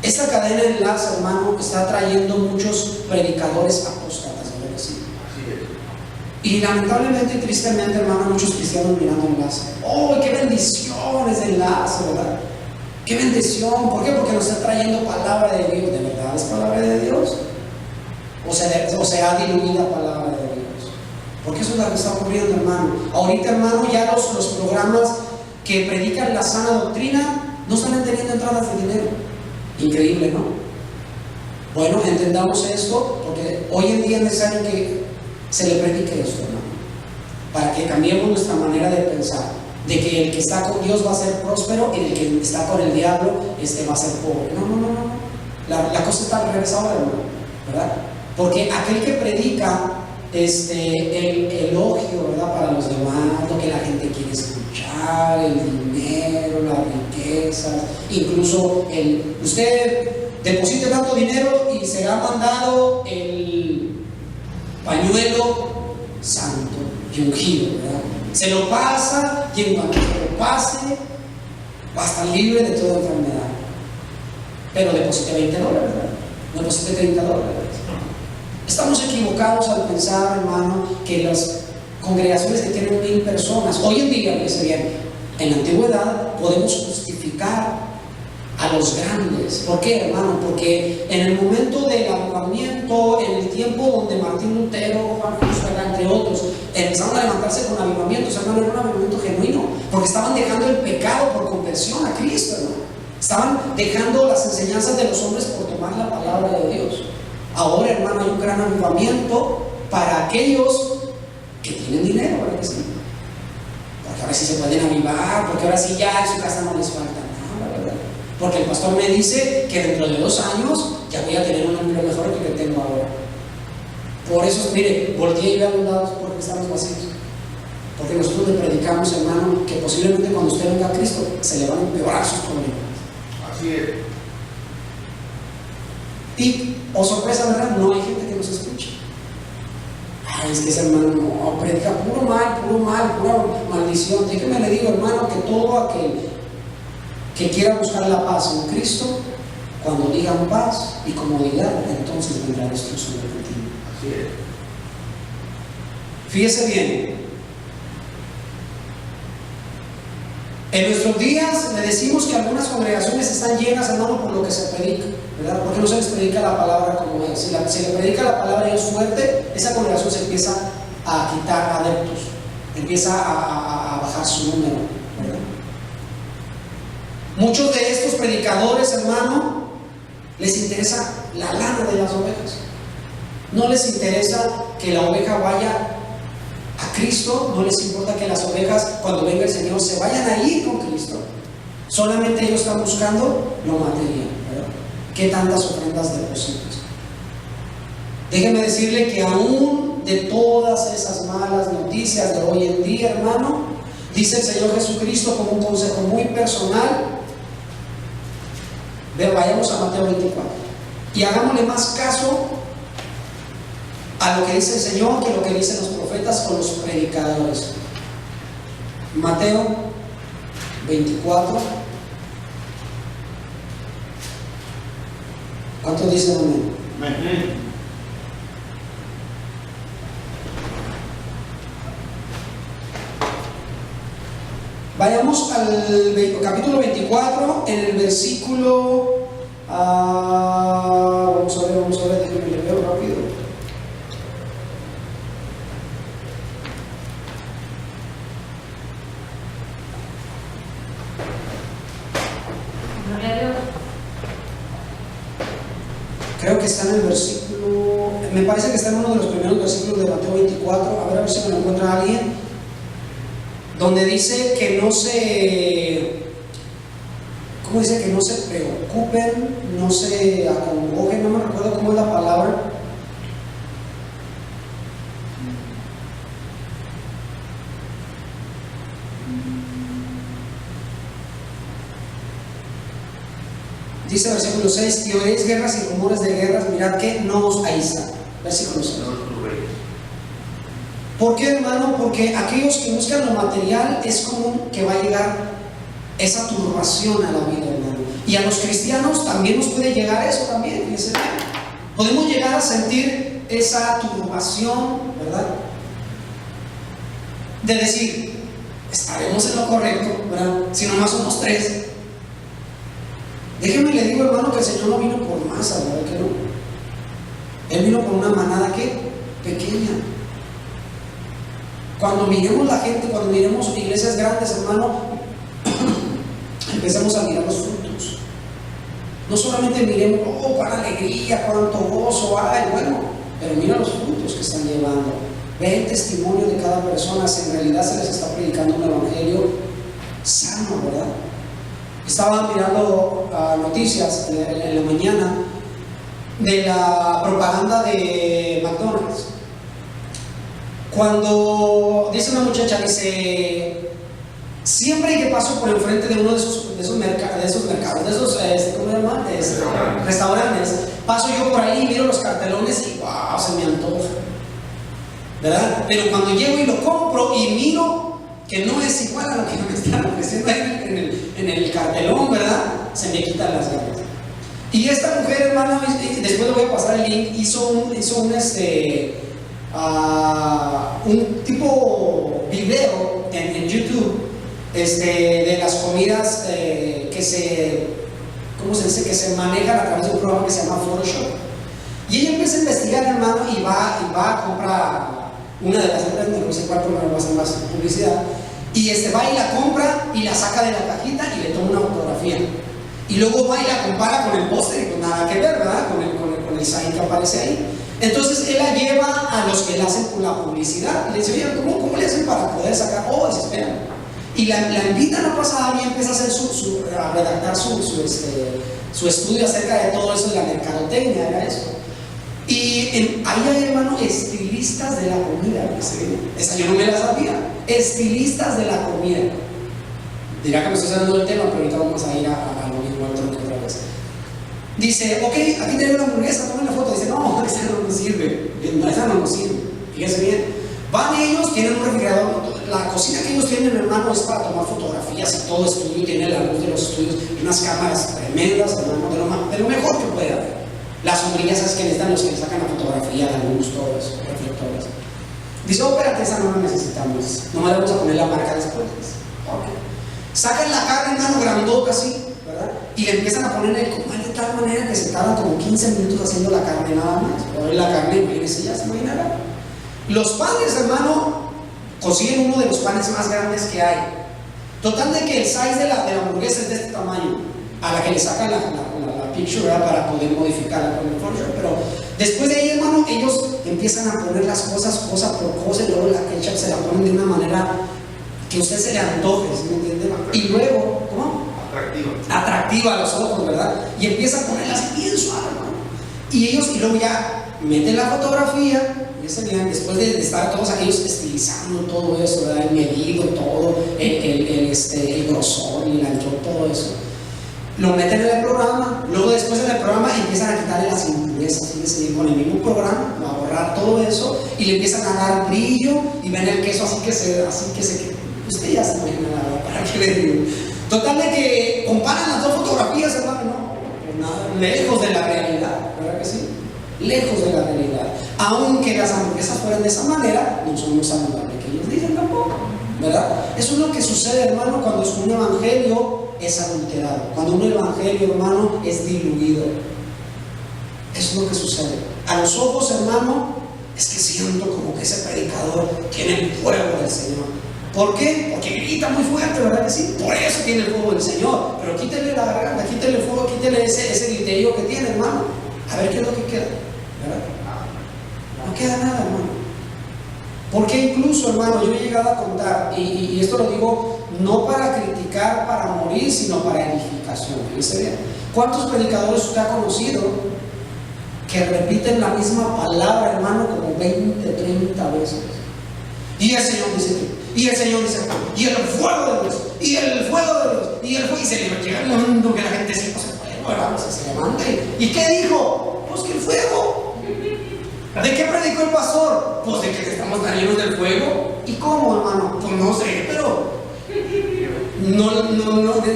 Esta cadena de Enlace, hermano, está trayendo muchos predicadores apóstatas, ¿verdad? Sí. Y lamentablemente y tristemente, hermano, muchos cristianos mirando Enlace. ¡Oh, qué bendiciones de Enlace!, ¿verdad? ¡Qué bendición! ¿Por qué? Porque nos está trayendo palabra de Dios. ¿De verdad es palabra de Dios? ¿O se ha diluido palabra de Dios? Porque eso es lo que está ocurriendo, hermano. Ahorita, hermano, ya los programas que predican la sana doctrina no están teniendo entradas de dinero. Increíble, ¿no? Bueno, entendamos esto, porque hoy en día es necesario que se le predique esto, hermano, para que cambiemos nuestra manera de pensar, de que el que está con Dios va a ser próspero y el que está con el diablo va a ser pobre. No. La cosa está al revés ahora, hermano, ¿verdad? Porque aquel que predica el elogio, ¿verdad?, para los demás, lo que la gente quiere escuchar, el dinero, las riquezas, incluso usted deposite tanto dinero y será mandado el pañuelo santo y ungido, ¿verdad? Se lo pasa y en cuanto se lo pase va a estar libre de toda enfermedad. Pero deposite $20, ¿verdad? No deposite $30. Estamos equivocados al pensar, hermano, que las congregaciones que tienen 1000 personas, hoy en día, fíjese bien, en la antigüedad podemos justificar a los grandes. ¿Por qué, hermano? Porque en el momento del avivamiento, en el tiempo donde Martín Lutero, Juan Justo, entre otros, empezaron a levantarse con avivamientos, hermano, era un avivamiento genuino, porque estaban dejando el pecado por conversión a Cristo, hermano. Estaban dejando las enseñanzas de los hombres por tomar la palabra de Dios. Ahora, hermano, hay un gran avivamiento para aquellos que tienen dinero, ¿verdad que sí? Porque ahora sí se pueden avivar, porque ahora sí ya en su casa no les falta nada, ¿verdad? Porque el pastor me dice que dentro de 2 años ya voy a tener un empleo mejor que el que tengo ahora. Por eso, mire, volteé y ve a los lados porque estamos vacíos. Porque nosotros le predicamos, hermano, que posiblemente cuando usted venga a Cristo se le van a empeorar sus problemas. Así es. Y, sorpresa, ¿verdad? No hay gente que nos escuche. Ay, es que ese hermano no predica puro mal, pura maldición. Déjeme le digo, hermano, que todo aquel que quiera buscar la paz en Cristo, cuando digan paz y comodidad, entonces vendrá destrucción repentina. Así es. Fíjese bien. En nuestros días le decimos que algunas congregaciones están llenas, hermano, por lo que se predica, ¿verdad? Porque no se les predica la palabra como es. Si le predica la palabra y es fuerte, esa congregación se empieza a quitar adeptos, empieza a bajar su número, ¿verdad? Muchos de estos predicadores, hermano, les interesa la lana de las ovejas. No les interesa que la oveja vaya a Cristo, no les importa que las ovejas, cuando venga el Señor, se vayan a ir con Cristo. Solamente ellos están buscando lo material, ¿verdad? ¿qué tantas ofrendas depositas? Déjeme decirle que aún de todas esas malas noticias de hoy en día, hermano, dice el Señor Jesucristo como un consejo muy personal. Vayamos a Mateo 24 y hagámosle más caso a lo que dice el Señor que lo que dicen los profetas o los predicadores. Mateo 24. ¿Cuántos dicen amén? Amén. Vayamos al capítulo 24, en el versículo, vamos a ver, déjenme le veo rápido. Creo que está en el versículo, me parece que está en uno de los primeros versículos de Mateo 24, a ver si me lo encuentra alguien. Donde dice que no se, ¿cómo dice? Que no se preocupen, no se acongojen, no me recuerdo cómo es la palabra. Dice versículo 6, y oiréis guerras y rumores de guerras, mirad que no os aísla. Versículo 6. ¿Por qué, hermano? Porque aquellos que buscan lo material es común que va a llegar esa turbación a la vida, hermano. Y a los cristianos también nos puede llegar eso también, fíjense. Podemos llegar a sentir esa turbación, ¿verdad? De decir, estaremos en lo correcto, ¿verdad? Si nomás somos 3. Déjenme le digo, hermano, que el Señor no vino por masa, ¿verdad que no? Él vino por una manada que pequeña. Cuando miremos la gente, cuando miremos iglesias grandes, hermano, empecemos a mirar los frutos. No solamente miremos, oh, cuánta alegría, cuánto gozo hay, bueno, pero mira los frutos que están llevando. Ve el testimonio de cada persona, si en realidad se les está predicando un evangelio sano, ¿verdad? Estaba mirando noticias en la mañana de la propaganda de McDonald's. Cuando dice una muchacha, dice, siempre que paso por enfrente de uno de esos mercados, de esos ¿cómo se llama? Restaurantes, paso yo por ahí y miro los cartelones y wow, se me antoja, ¿verdad? Pero cuando llego y lo compro y miro que no es igual a lo que me están ofreciendo en el cartelón, ¿verdad? Se me quitan las ganas. Y esta mujer, hermano, después le voy a pasar el link, hizo un tipo video en YouTube de las comidas que se, ¿cómo se dice? Que se manejan a través de un programa que se llama Photoshop. Y ella empieza a investigar, hermano, y va a comprar una de las empresas, no sé cuál, pero no va a hacer más publicidad. Y va y la compra y la saca de la cajita y le toma una fotografía. Y luego va y la compara con el póster y pues nada que ver, ¿verdad? Con el sign que aparece ahí. Entonces él la lleva a los que le hacen la publicidad y le dice, oye, ¿cómo le hacen para poder sacar? Oh, se esperan. Y la invitan a pasar y empieza a hacer a redactar su estudio acerca de todo eso de la mercadotecnia, era eso. Y ahí hay, hermano, estilistas de la comida. Esa yo no me la sabía. Estilistas de la comida. Dirá que me estoy saliendo del tema, pero ahorita vamos a ir a lo mismo otra vez. Dice, ok, aquí tengo una hamburguesa, tomen la foto. Dice, no, esa no nos sirve. No, esa no nos sirve. Fíjense bien. Van ellos, tienen un refrigerador. La cocina que ellos tienen, hermano, es para tomar fotografías y todo estudio. Tiene la luz de los estudios, unas cámaras tremendas, hermano, de lo mejor que puede haber. Las sombrillas esas que necesitan los que sacan la fotografía, la luz, todo eso, reflectores. Dice, oh, espérate, esa no la necesitamos. No le vamos a poner la marca después. Okay. Sacan la carne, hermano, grandota así, ¿verdad? Y le empiezan a poner el comal de tal manera que se tardan como 15 minutos haciendo la carne nada más. Pero la carne, imagínense, ya se imaginará. Los panes, hermano, consiguen uno de los panes más grandes que hay. Total de que el size de la hamburguesa es de este tamaño, a la que le sacan la picture, ¿verdad? Para poder modificarla con el Photoshop. Pero después de ahí, hermano, ellos empiezan a poner las cosas cosa por cosa y luego la ketchup se la ponen de una manera que a usted se le antoje, ¿sí me entiende? Y luego, ¿cómo? Atractiva a los ojos, ¿verdad? Y empieza a ponerlas bien Y luego ya meten la fotografía. Después de estar todos aquellos estilizando todo eso, ¿verdad? El medido, todo, el grosor y el anchor, todo eso, lo meten en el programa. Luego después en el programa empiezan a quitarle las impurezas, fíjense, con el mismo programa, a borrar todo eso, y le empiezan a dar brillo, y ven el queso así que se usted ya se imagina, ¿para qué le digo? Total de que comparan las dos fotografías, hermano, no, nada, lejos de la realidad, ¿verdad que sí? Lejos de la realidad. Aunque las hamburguesas fueran de esa manera, no son lo saludable que ellos dicen tampoco, ¿verdad? Eso es lo que sucede, hermano, cuando un evangelio es adulterado, cuando un evangelio, hermano, es diluido. Eso es lo que sucede. A los ojos, hermano, es que siento como que ese predicador tiene el fuego del Señor. ¿Por qué? Porque grita muy fuerte, ¿verdad que sí? Por eso tiene el fuego del Señor. Pero quítele la garganta, quítele el fuego, quítele ese griterío que tiene, hermano. A ver qué es lo que queda, ¿verdad? No queda nada, hermano. Porque incluso, hermano, yo he llegado a contar, y esto lo digo no para criticar, para morir, sino para edificación. Fíjense bien. ¿Cuántos predicadores usted ha conocido que repiten la misma palabra, hermano, como 20, 30 veces? Y el Señor dice, y el Señor dice, y el fuego de Dios, y el fuego de Dios, y el fuego, y se le llega el mundo que la gente se levanta. ¿Y qué dijo? Pues que el fuego. ¿De qué predicó el pastor? Pues de que estamos tan llenos del fuego. ¿Y cómo, hermano? Pues no sé, pero no,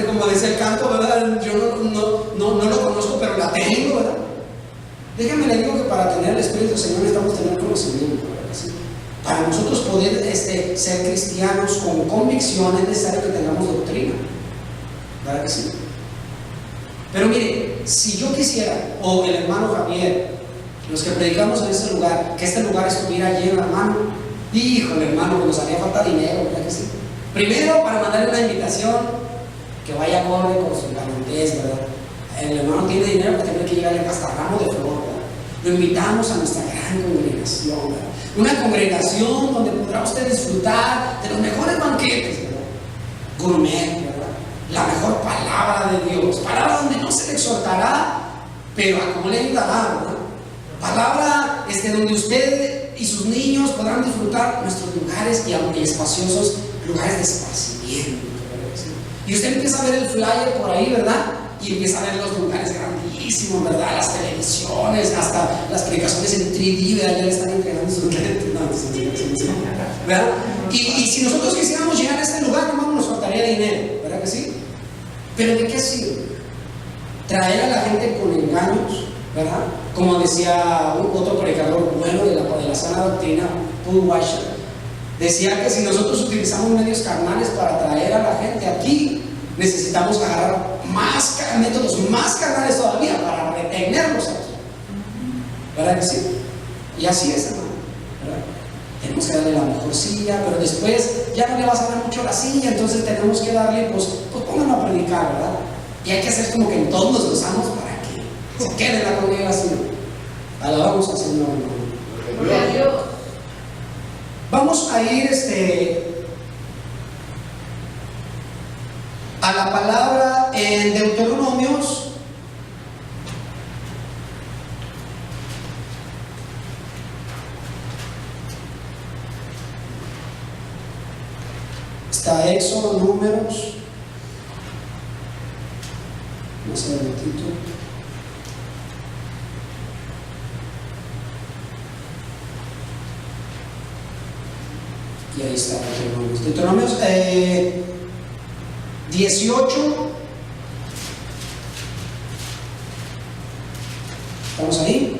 como dice el canto, ¿verdad? Yo no lo conozco, pero la tengo, ¿verdad? Déjenme le digo que para tener el Espíritu del Señor necesitamos tener conocimiento, ¿verdad? ¿Sí? Para nosotros poder ser cristianos con convicción es necesario que tengamos doctrina, ¿verdad que sí? Pero mire, si yo quisiera, o el hermano Javier, los que predicamos en este lugar, que este lugar estuviera lleno, hermano, híjole, hermano, que nos haría falta dinero, ¿verdad que sí? Primero, para mandarle una invitación, que vaya acorde con su garantez, ¿verdad? El hermano tiene dinero para tener que llegarle hasta ramo de flor, ¿verdad? Lo invitamos a nuestra gran congregación, ¿verdad? Una congregación donde podrá usted disfrutar de los mejores banquetes, ¿verdad? Gourmet, ¿verdad? La mejor palabra de Dios, palabra donde no se le exhortará, pero a cómo le ayudará, ¿verdad? Palabra donde usted y sus niños podrán disfrutar nuestros lugares y espaciosos lugares de esparcimiento, ¿verdad? Y usted empieza a ver el flyer por ahí, ¿verdad? Y empieza a ver los lugares grandísimos, ¿verdad? Las televisiones, hasta las predicaciones en 3D, ¿verdad? Ya le están entregando sus lentes, ¿verdad? Y si nosotros quisiéramos llegar a este lugar, hermano, nos faltaría dinero, ¿verdad que sí? Pero ¿de qué sirve? Traer a la gente con engaños, ¿verdad? Como decía otro predicador bueno de la sana doctrina, Paul Washer, decía que si nosotros utilizamos medios carnales para traer a la gente aquí, necesitamos agarrar métodos más carnales todavía para retenerlos aquí, ¿verdad que sí? Y así es, hermano, ¿verdad? Tenemos que darle la mejor silla, pero después ya no le vas a dar mucho la silla, entonces tenemos que darle, pues pónganlo a predicar, ¿verdad? Y hay que hacer como que en todos nos gozamos para que se quede la congregación. Alabamos al Señor, hermano. Vamos a ir a la palabra en Deuteronomios. Está Éxodo, Números. Vamos a ver un momentito. Y ahí está Deuteronomios. Deuteronomios 18. ¿Estamos ahí?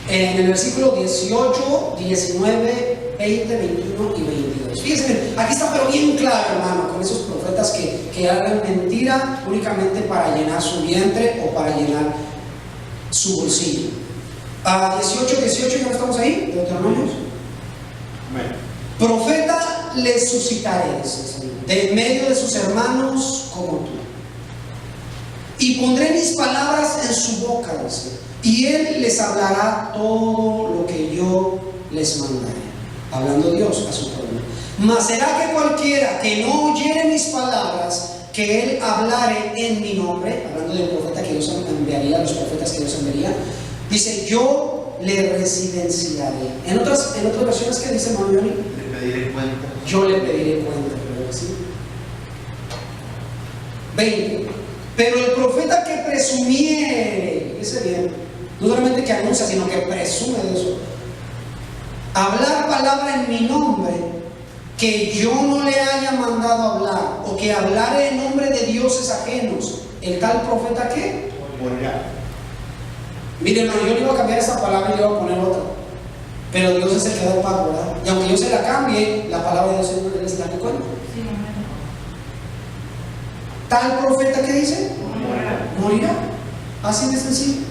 En el versículo 18, 19, 20, 21 y 22. Fíjense, aquí está pero bien claro, hermano, con esos profetas que hablan mentira únicamente para llenar su vientre o para llenar su bolsillo. 18, ¿ya no estamos ahí? Deuteronomios. Amén. Profeta les suscitaré, de en medio de sus hermanos como tú, y pondré mis palabras en su boca, dice, y él les hablará todo lo que yo les mandaré. Hablando Dios a su pueblo. Mas será que cualquiera que no oyere mis palabras, que él hablare en mi nombre, hablando del profeta que Dios enviaría, los profetas que Dios enviaría, Dice, yo le residenciaré. En otras versiones, ¿qué dice Manuel? Le pediré cuenta. Yo le pediré cuenta, ¿sí? 20. Pero el profeta que presumiere, ese bien, no solamente que anuncia, sino que presume de eso, hablar palabra en mi nombre, que yo no le haya mandado hablar, o que hablare en nombre de dioses ajenos, el tal profeta ¿qué? Morirá. Mire, hermano, yo le iba a cambiar esta palabra y le iba a poner otra, pero Dios es el que da el pago, ¿verdad? Y aunque yo se la cambie, la palabra de Dios es la que cuenta. Tal profeta que dice, morirá. Así de sencillo.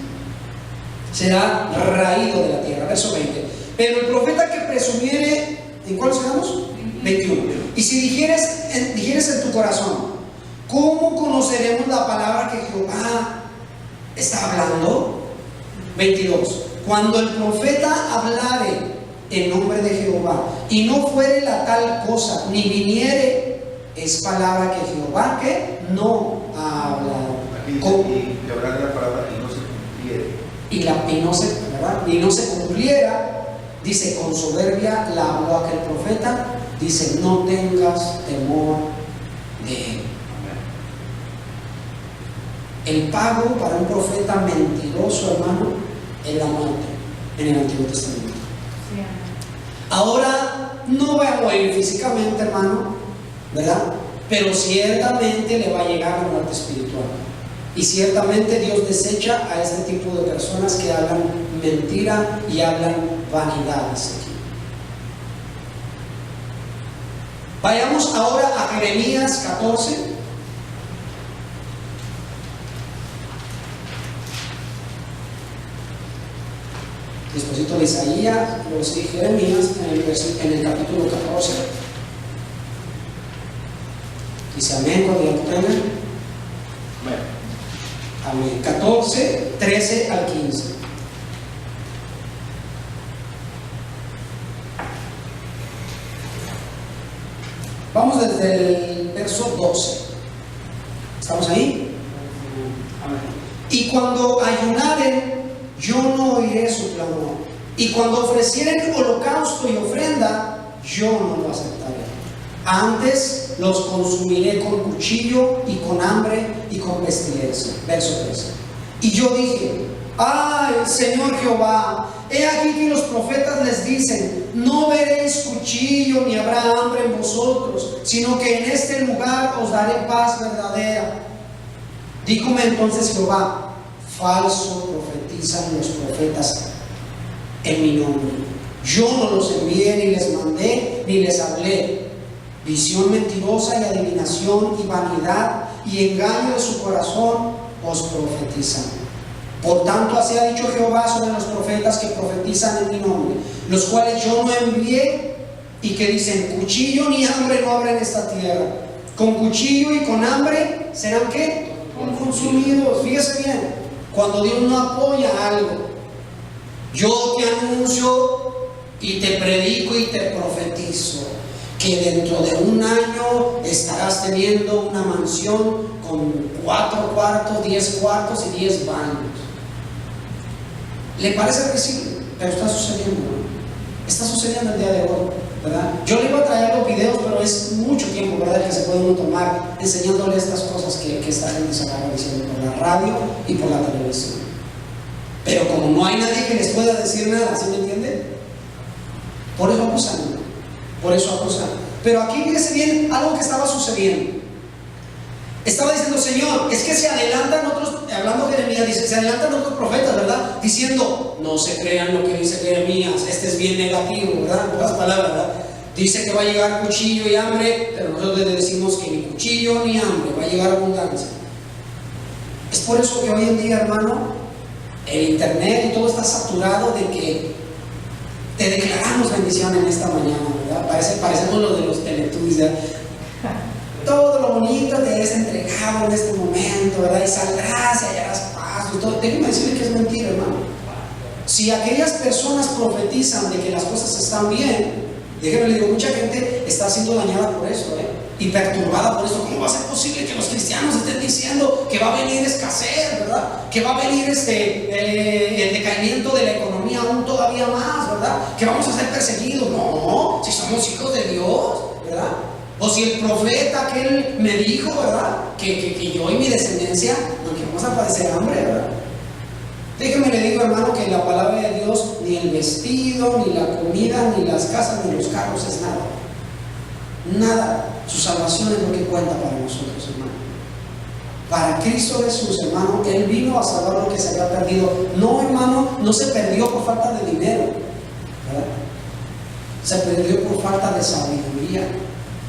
Será raído de la tierra. Verso 20. Pero el profeta que presumiere, ¿en cuál quedamos? 21. Y si dijeres en tu corazón, ¿cómo conoceremos la palabra que Jehová está hablando? 22. Cuando el profeta hablare en nombre de Jehová y no fuere la tal cosa, ni viniere, es palabra que Jehová que no ha hablado. Aquí dice, y hablar la palabra y no se cumpliere. Y no se cumpliera, dice, con soberbia la habló aquel profeta, dice, no tengas temor de él. El pago para un profeta mentiroso, hermano, es la muerte en el Antiguo Testamento. Ahora no voy a morir físicamente, hermano, ¿verdad? Pero ciertamente le va a llegar la muerte espiritual. Y ciertamente Dios desecha a este tipo de personas que hablan mentira y hablan vanidades aquí. Vayamos ahora a Jeremías 14. Despuésito de Isaías, luego sigue Jeremías en el capítulo 14. Dice amén cuando ya lo tengan. Amén. 14, 13 al 15. Vamos desde el verso 12. ¿Estamos ahí? Amén. Y cuando ayunaren, yo no oiré su clamor. Y cuando ofrecieren holocausto y ofrenda, yo no lo aceptaré. Antes los consumiré con cuchillo y con hambre y con pestilencia. Verso 13. Y yo dije, ay, Señor Jehová, he aquí que los profetas les dicen, no veréis cuchillo ni habrá hambre en vosotros, sino que en este lugar os daré paz verdadera. Díjome entonces Jehová, falso profetizan los profetas en mi nombre. Yo no los envié, ni les mandé, ni les hablé. Visión mentirosa y adivinación y vanidad y engaño de su corazón os profetizan. Por tanto, así ha dicho Jehová sobre los profetas que profetizan en mi nombre, los cuales yo no envié y que dicen, cuchillo ni hambre no habrá en esta tierra. Con cuchillo y con hambre serán ¿qué? Consumidos. Fíjese bien, cuando Dios no apoya algo, yo te anuncio y te predico y te profetizo que dentro de un año estarás teniendo una mansión con 4 cuartos, 10 cuartos y 10 baños. ¿Le parece que sí? Pero está sucediendo, ¿no? Está sucediendo el día de hoy, ¿verdad? Yo le iba a traer los videos, pero es mucho tiempo, ¿verdad?, que se puede uno tomar enseñándole estas cosas que esta gente se acaba diciendo por la radio y por la televisión. Pero como no hay nadie que les pueda decir nada, ¿sí me entiende? Por eso acusan. Por eso acusan. Pero aquí fíjese bien algo que estaba sucediendo. Estaba diciendo, Señor, es que se adelantan otros, hablando de Jeremías, dice, se adelantan otros profetas, ¿verdad? Diciendo, no se crean lo que dice Jeremías, este es bien negativo, ¿verdad? Pocas palabras, ¿verdad? Dice que va a llegar cuchillo y hambre, pero nosotros le decimos que ni cuchillo ni hambre, va a llegar abundancia. Es por eso que hoy en día, hermano, el internet y todo está saturado de que te declaramos bendición en esta mañana, ¿verdad? Parecemos los de los Teletubbies, ¿verdad? Todo lo bonito te es entregado en este momento, ¿verdad? Y saldrás y hallarás paz y todo. Déjeme decirle que es mentira, hermano. Si aquellas personas profetizan de que las cosas están bien, Déjeme le digo, mucha gente está siendo dañada por eso, y perturbada por eso. ¿Cómo va a ser posible que los cristianos estén diciendo que va a venir escasez, ¿verdad? Que va a venir el decaimiento de la economía aún todavía más, ¿verdad? Que vamos a ser perseguidos. No, si somos hijos de Dios, ¿verdad? O si el profeta aquel me dijo, ¿verdad? Que yo y mi descendencia, aunque vamos a padecer hambre, ¿verdad? Déjeme le digo, hermano, que la palabra de Dios, ni el vestido, ni la comida, ni las casas, ni los carros es nada. Nada. Su salvación es lo que cuenta para nosotros, hermano. Para Cristo Jesús, hermano, Él vino a salvar lo que se había perdido. No, hermano, no se perdió por falta de dinero, ¿verdad? Se perdió por falta de sabiduría.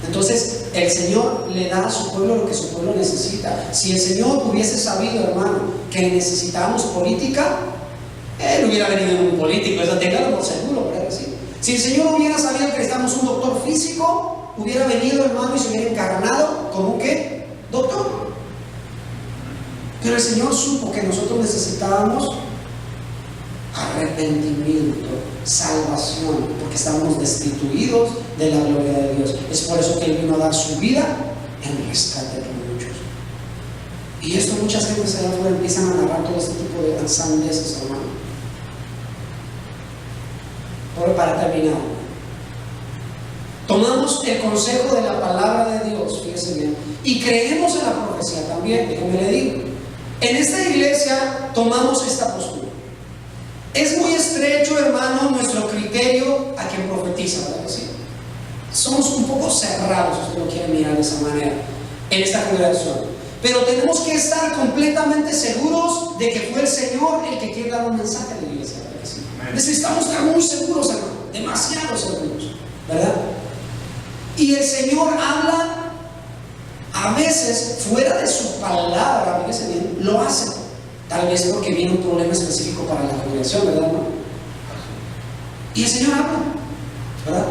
Entonces, el Señor le da a su pueblo lo que su pueblo necesita. Si el Señor hubiese sabido, hermano, que necesitábamos política, Él hubiera venido en un político, eso téngalo por seguro, ¿verdad? Sí. Si el Señor hubiera sabido que necesitamos un doctor físico, hubiera venido, hermano, y se hubiera encarnado como que doctor. Pero el Señor supo que nosotros necesitábamos arrepentimiento, salvación, porque estábamos destituidos de la gloria de Dios. Es por eso que Él vino a dar su vida en rescate por muchos. Y esto muchas veces allá afuera empiezan a narrar todo este tipo de sandeces, hermano. Ahora, para terminar, tomamos el consejo de la palabra de Dios, fíjese bien, y creemos en la profecía también, déjame le digo. En esta iglesia tomamos esta postura. Es muy estrecho, hermano, nuestro criterio a quien profetiza, ¿verdad que sí? Somos un poco cerrados, si usted lo quiere mirar de esa manera, en esta congregación. Pero tenemos que estar completamente seguros de que fue el Señor el que quiere dar un mensaje a la iglesia, ¿verdad que sí? Necesitamos estar muy seguros, hermano, demasiado seguros, ¿verdad? Y el Señor habla a veces fuera de su palabra, fíjese bien, lo hace. Tal vez porque viene un problema específico para la congregación, ¿verdad, hermano? Y el Señor habla, ¿verdad?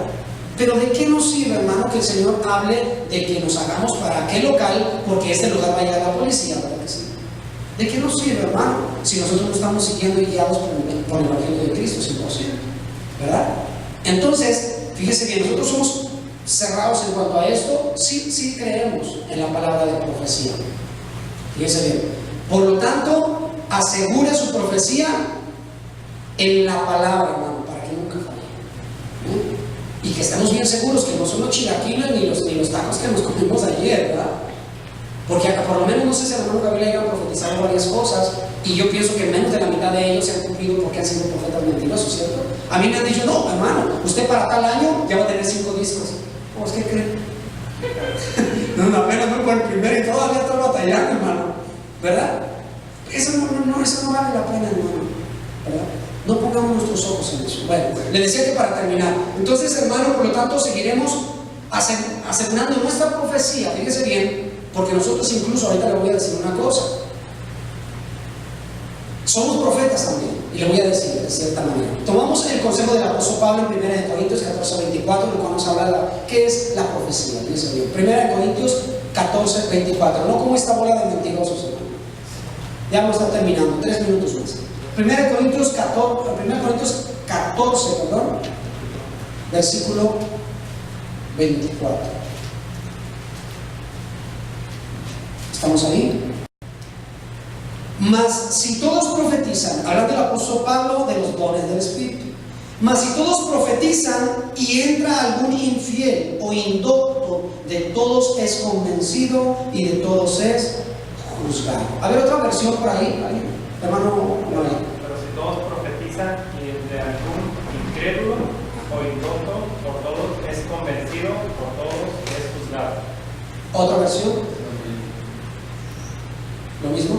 Pero ¿de qué nos sirve, hermano, que el Señor hable de que nos hagamos para aquel local porque este lugar va a llegar a la policía, ¿verdad que sí? ¿De qué nos sirve, hermano, si nosotros no estamos siguiendo y guiados por el Evangelio de Cristo? Es imposible, ¿verdad? Entonces, fíjese bien, nosotros somos cerrados en cuanto a esto. Sí creemos en la palabra de profecía. Fíjese bien. Por lo tanto, asegure su profecía en la palabra, hermano, para que nunca falle. Y que estemos bien seguros que no son los chilaquiles ni los tacos que nos comimos ayer, ¿verdad? Porque por lo menos, no sé si el hermano Gabriel haya profetizado varias cosas, y yo pienso que menos de la mitad de ellos se han cumplido porque han sido profetas mentirosos, ¿cierto? A mí me han dicho, no, hermano, usted para tal año ya va a tener 5 discos. ¿Cómo es que creen? No, apenas voy por el primero y todavía estoy batallando, hermano, ¿verdad? Eso no vale la pena, hermano, ¿verdad? No pongamos nuestros ojos en eso. Bueno, le decía que para terminar, entonces, hermano, por lo tanto, seguiremos asegurando nuestra profecía, fíjese bien, porque nosotros incluso, ahorita le voy a decir una cosa, somos profetas también, y le voy a decir de cierta manera. Tomamos el consejo del apóstol Pablo en 1 Corintios 14:24, lo cual nos habla de qué es la profecía, fíjese bien. 1 Corintios 14:24, no como esta bola de mentirosos, hermano. Ya vamos a estar terminando, 3 minutos más. 1 Corintios 14, versículo 24. ¿Estamos ahí? Mas si todos profetizan, hablando del apóstol Pablo de los dones del Espíritu, mas si todos profetizan y entra algún infiel o indocto, de todos es convencido y de todos es juzgado. A ver, otra versión por ahí, hermano, no hay. Pero si todos profetizan y entre algún incrédulo o indocto, por todos es convencido, por todos es juzgado. Otra versión. Lo mismo.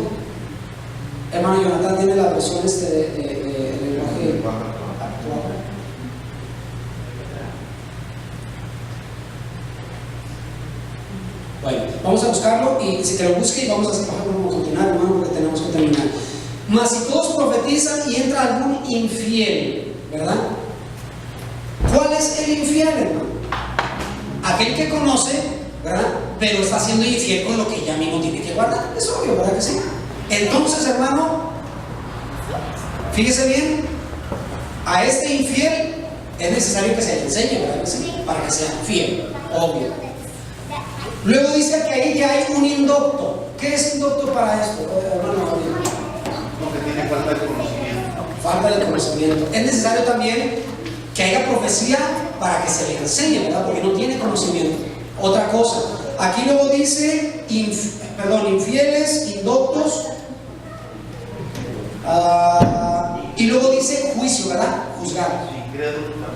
Hermano Jonathan tiene la versión de lenguaje actual. Bueno, vamos a buscarlo y si te lo busque y vamos a continuar, hermano, porque tenemos que terminar. Mas si todos profetizan y entra algún infiel, ¿verdad? ¿Cuál es el infiel, hermano? Aquel que conoce, ¿verdad? Pero está siendo infiel con lo que ya mismo tiene que guardar. Es obvio, ¿verdad que sí? Entonces, hermano, fíjese bien, a este infiel es necesario que se les enseñe, ¿verdad que sí? Para que sean fieles, obvio. Luego dice que ahí que hay un indocto. ¿Qué es indocto para esto, hermano? Lo que tiene falta de conocimiento. Falta de conocimiento. Es necesario también que haya profecía para que se le enseñe, ¿verdad? Porque no tiene conocimiento. Otra cosa, aquí luego dice infieles, indoctos, y luego dice juicio, ¿verdad? Juzgar.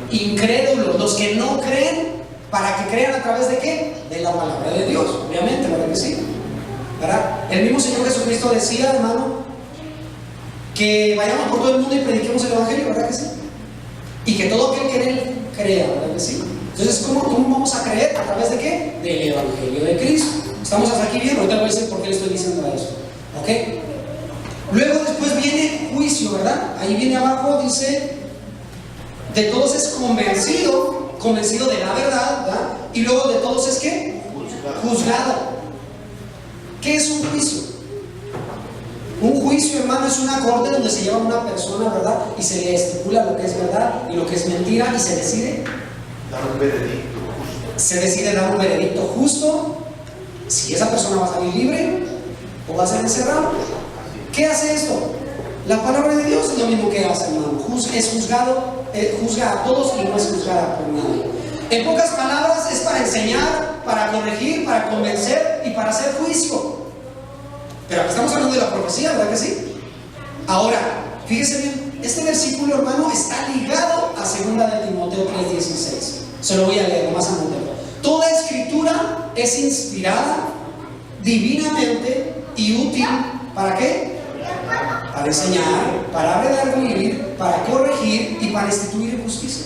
Incrédulos, los que no creen, para que crean a través de qué? De la palabra de Dios, obviamente, ¿verdad que sí? ¿Verdad? El mismo Señor Jesucristo decía, hermano, que vayamos por todo el mundo y prediquemos el Evangelio, ¿verdad que sí? Y que todo aquel que en él crea, ¿verdad que sí? Entonces, ¿cómo vamos a creer? ¿A través de qué? Del Evangelio de Cristo. ¿Estamos hasta aquí bien? Ahorita voy a decir por qué le estoy diciendo eso. ¿Ok? Luego después viene juicio, ¿verdad? Ahí viene abajo, dice, de todos es convencido de la verdad, ¿verdad? Y luego de todos es ¿qué? Juzgado. ¿Qué es un juicio? Un juicio, hermano, es una corte donde se lleva a una persona, ¿verdad? Y se le estipula lo que es verdad y lo que es mentira y se decide Dar un veredicto justo. Se decide dar un veredicto justo, si esa persona va a salir libre o va a ser encerrado. ¿Qué hace esto? La palabra de Dios es lo mismo que hace, hermano. Es juzga a todos y no es juzgada por nadie. En pocas palabras, es para enseñar, para corregir, para convencer y para hacer juicio. Pero aquí estamos hablando de la profecía, ¿verdad que sí? Ahora, fíjese bien, este versículo, hermano, está ligado a 2 de Timoteo 3:16. Se lo voy a leer, más a Timoteo. Toda escritura es inspirada divinamente y útil, ¿para qué? Para enseñar, para redarguir, para corregir y para instituir en justicia.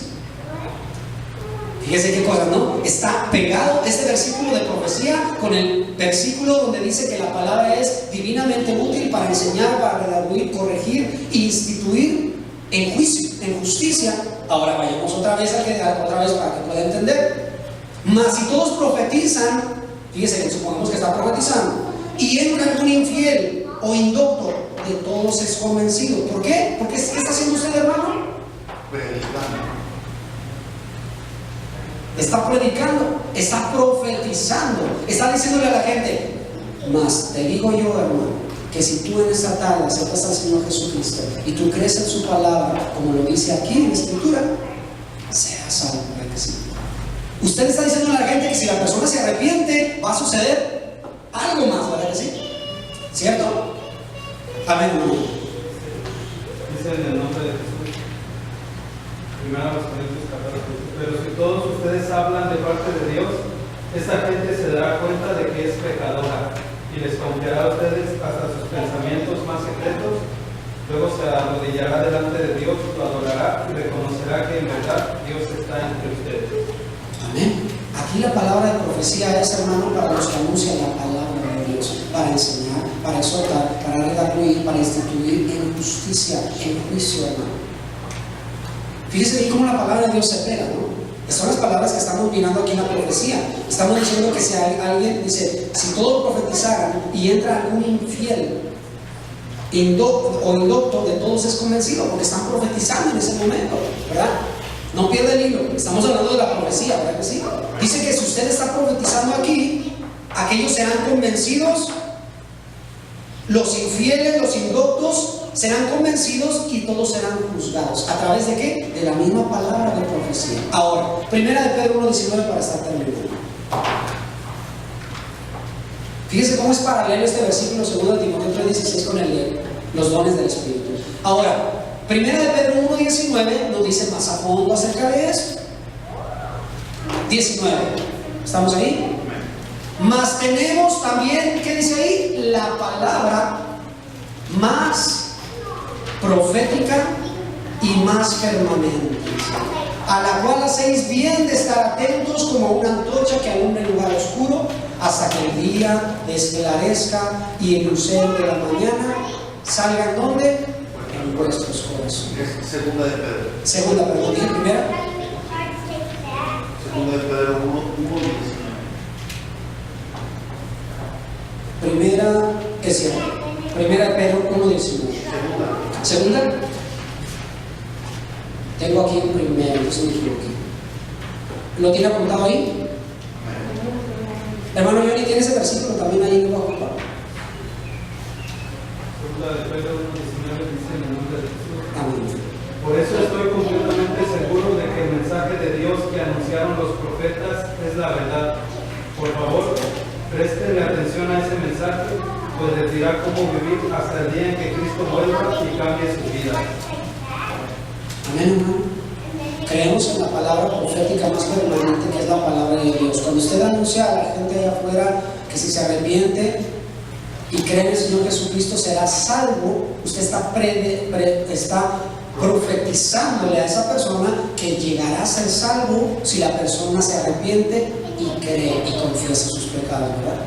Fíjese qué cosa, ¿no? Está pegado este versículo de profecía con el versículo donde dice que la palabra es divinamente útil para enseñar, para redarguir, corregir e instituir en juicio, en justicia. Ahora vayamos otra vez para que pueda entender. Mas si todos profetizan, fíjese, supongamos que está profetizando, y entra algún infiel o indocto, de todos es convencido. ¿Por qué? Porque ¿qué está haciendo usted, hermano? Está predicando, está profetizando, está diciéndole a la gente. Mas te digo yo, hermano, que si tú en esta tarde aceptas al Señor Jesucristo y tú crees en su palabra, como lo dice aquí en la Escritura, serás salvo. Usted está diciendo a la gente que si la persona se arrepiente, va a suceder algo más, ¿verdad que sí? ¿Cierto? Amén, hermano. Dice en el nombre de Jesús, 1 Corintios 14, pero si todos ustedes hablan de parte de Dios, esta gente se dará cuenta de que es pecadora y les confiará a ustedes hasta sus pensamientos más secretos. Luego se arrodillará delante de Dios, lo adorará y reconocerá que en verdad Dios está entre ustedes. Amén. Aquí la palabra de profecía es, hermano, para los que anuncian la palabra de Dios, para enseñar, para exhortar, para redarguir, para instituir en justicia, en juicio, hermano. Fíjese bien cómo la palabra de Dios se pega, ¿no? Son las palabras que estamos mirando aquí en la profecía. Estamos diciendo que si alguien dice, si todos profetizaran y entra algún infiel o indocto, de todos es convencido, porque están profetizando en ese momento, ¿verdad? No pierde el hilo. Estamos hablando de la profecía, ¿verdad que sí? Dice que si usted está profetizando aquí, aquellos serán convencidos, los infieles, los indoctos serán convencidos y todos serán juzgados. ¿A través de qué? De la misma palabra de profecía. Ahora, 1 de Pedro 1:19 para estar terminando. Fíjese cómo es paralelo este versículo 2 de Timoteo 3:16 con los dones del Espíritu. Ahora, 1 de Pedro 1:19 nos dice más a fondo acerca de eso. 19. ¿Estamos ahí? Mas tenemos también, ¿qué dice ahí? La palabra más profética y más permanente, a la cual hacéis bien de estar atentos como una antorcha que alumbra en lugar oscuro, hasta que el día esclarezca y el lucero de la mañana salga en donde? En vuestros corazones. Segunda de Pedro. Segunda, perdón, dije primera. Segunda de Pedro 1:19. Primera, es cierto. Primera de Pedro 1:19. Segunda. Tengo aquí en primero, entonces me equivoqué. ¿Lo tiene apuntado ahí? Hermano Johnny, ¿tiene ese versículo también ahí en el bajo? Segunda de Pedro 1:19 dice en el nombre de Jesús. Amén. Por eso estoy completamente seguro de que el mensaje de Dios que anunciaron los profetas es la verdad. Por favor, prestenle atención a ese mensaje, pues les dirá cómo vivir hasta el día en que Cristo vuelva y cambie su vida. Amén, hermano. Creemos en la palabra profética más permanente, que es la palabra de Dios. Cuando usted anuncia a la gente allá afuera que si se arrepiente y cree en el Señor Jesucristo será salvo, usted está profetizándole a esa persona que llegará a ser salvo si la persona se arrepiente y cree y confiesa sus pecados, ¿verdad?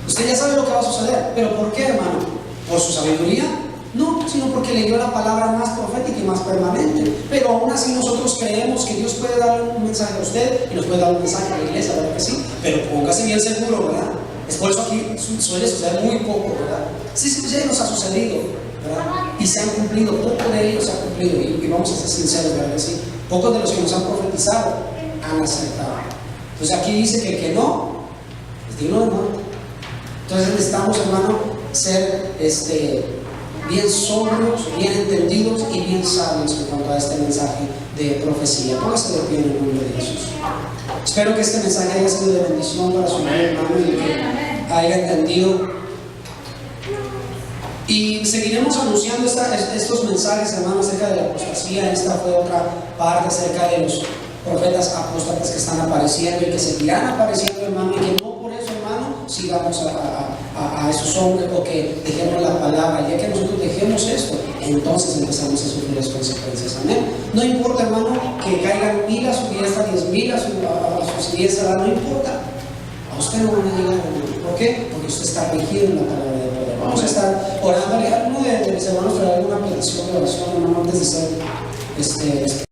Usted ya sabe lo que va a suceder, pero ¿por qué, hermano? ¿Por su sabiduría? No, sino porque le dio la palabra más profética y más permanente. Pero aún así nosotros creemos que Dios puede darle un mensaje a usted y nos puede dar un mensaje a la iglesia, ¿verdad que sí? Pero póngase bien seguro, ¿verdad? Es por eso aquí suele suceder muy poco, ¿verdad? Sí, ya nos ha sucedido, ¿verdad? Y se han cumplido, poco de ellos se ha cumplido, y vamos a ser sinceros, ¿verdad que sí? Pocos de los que nos han profetizado han acertado. Entonces aquí dice que el que no, es digno de muerte. Entonces necesitamos, hermano, ser bien sobrios, bien entendidos y bien sabios en cuanto a este mensaje de profecía. Póngase de pie en el nombre de Jesús. Espero que este mensaje haya sido de bendición para su hermano y que haya entendido. Y seguiremos anunciando estos mensajes, hermanos, acerca de la apostasía. Esta fue otra parte acerca de los profetas apóstatas que están apareciendo y que seguirán apareciendo, hermano, y que no por eso, hermano, sigamos a esos hombres o que dejemos la palabra. Ya que nosotros dejemos esto, entonces empezamos a sufrir las consecuencias. Amén. No importa, hermano, que caigan 1000 a su diestra, 10,000 a su diestra, no importa. A usted no van a llegar, hermano. ¿Por qué? Porque usted está regido en la palabra de poder. Vamos a estar orando. ¿Alguno de mis hermanos traerá alguna petición de oración, hermano, antes de ser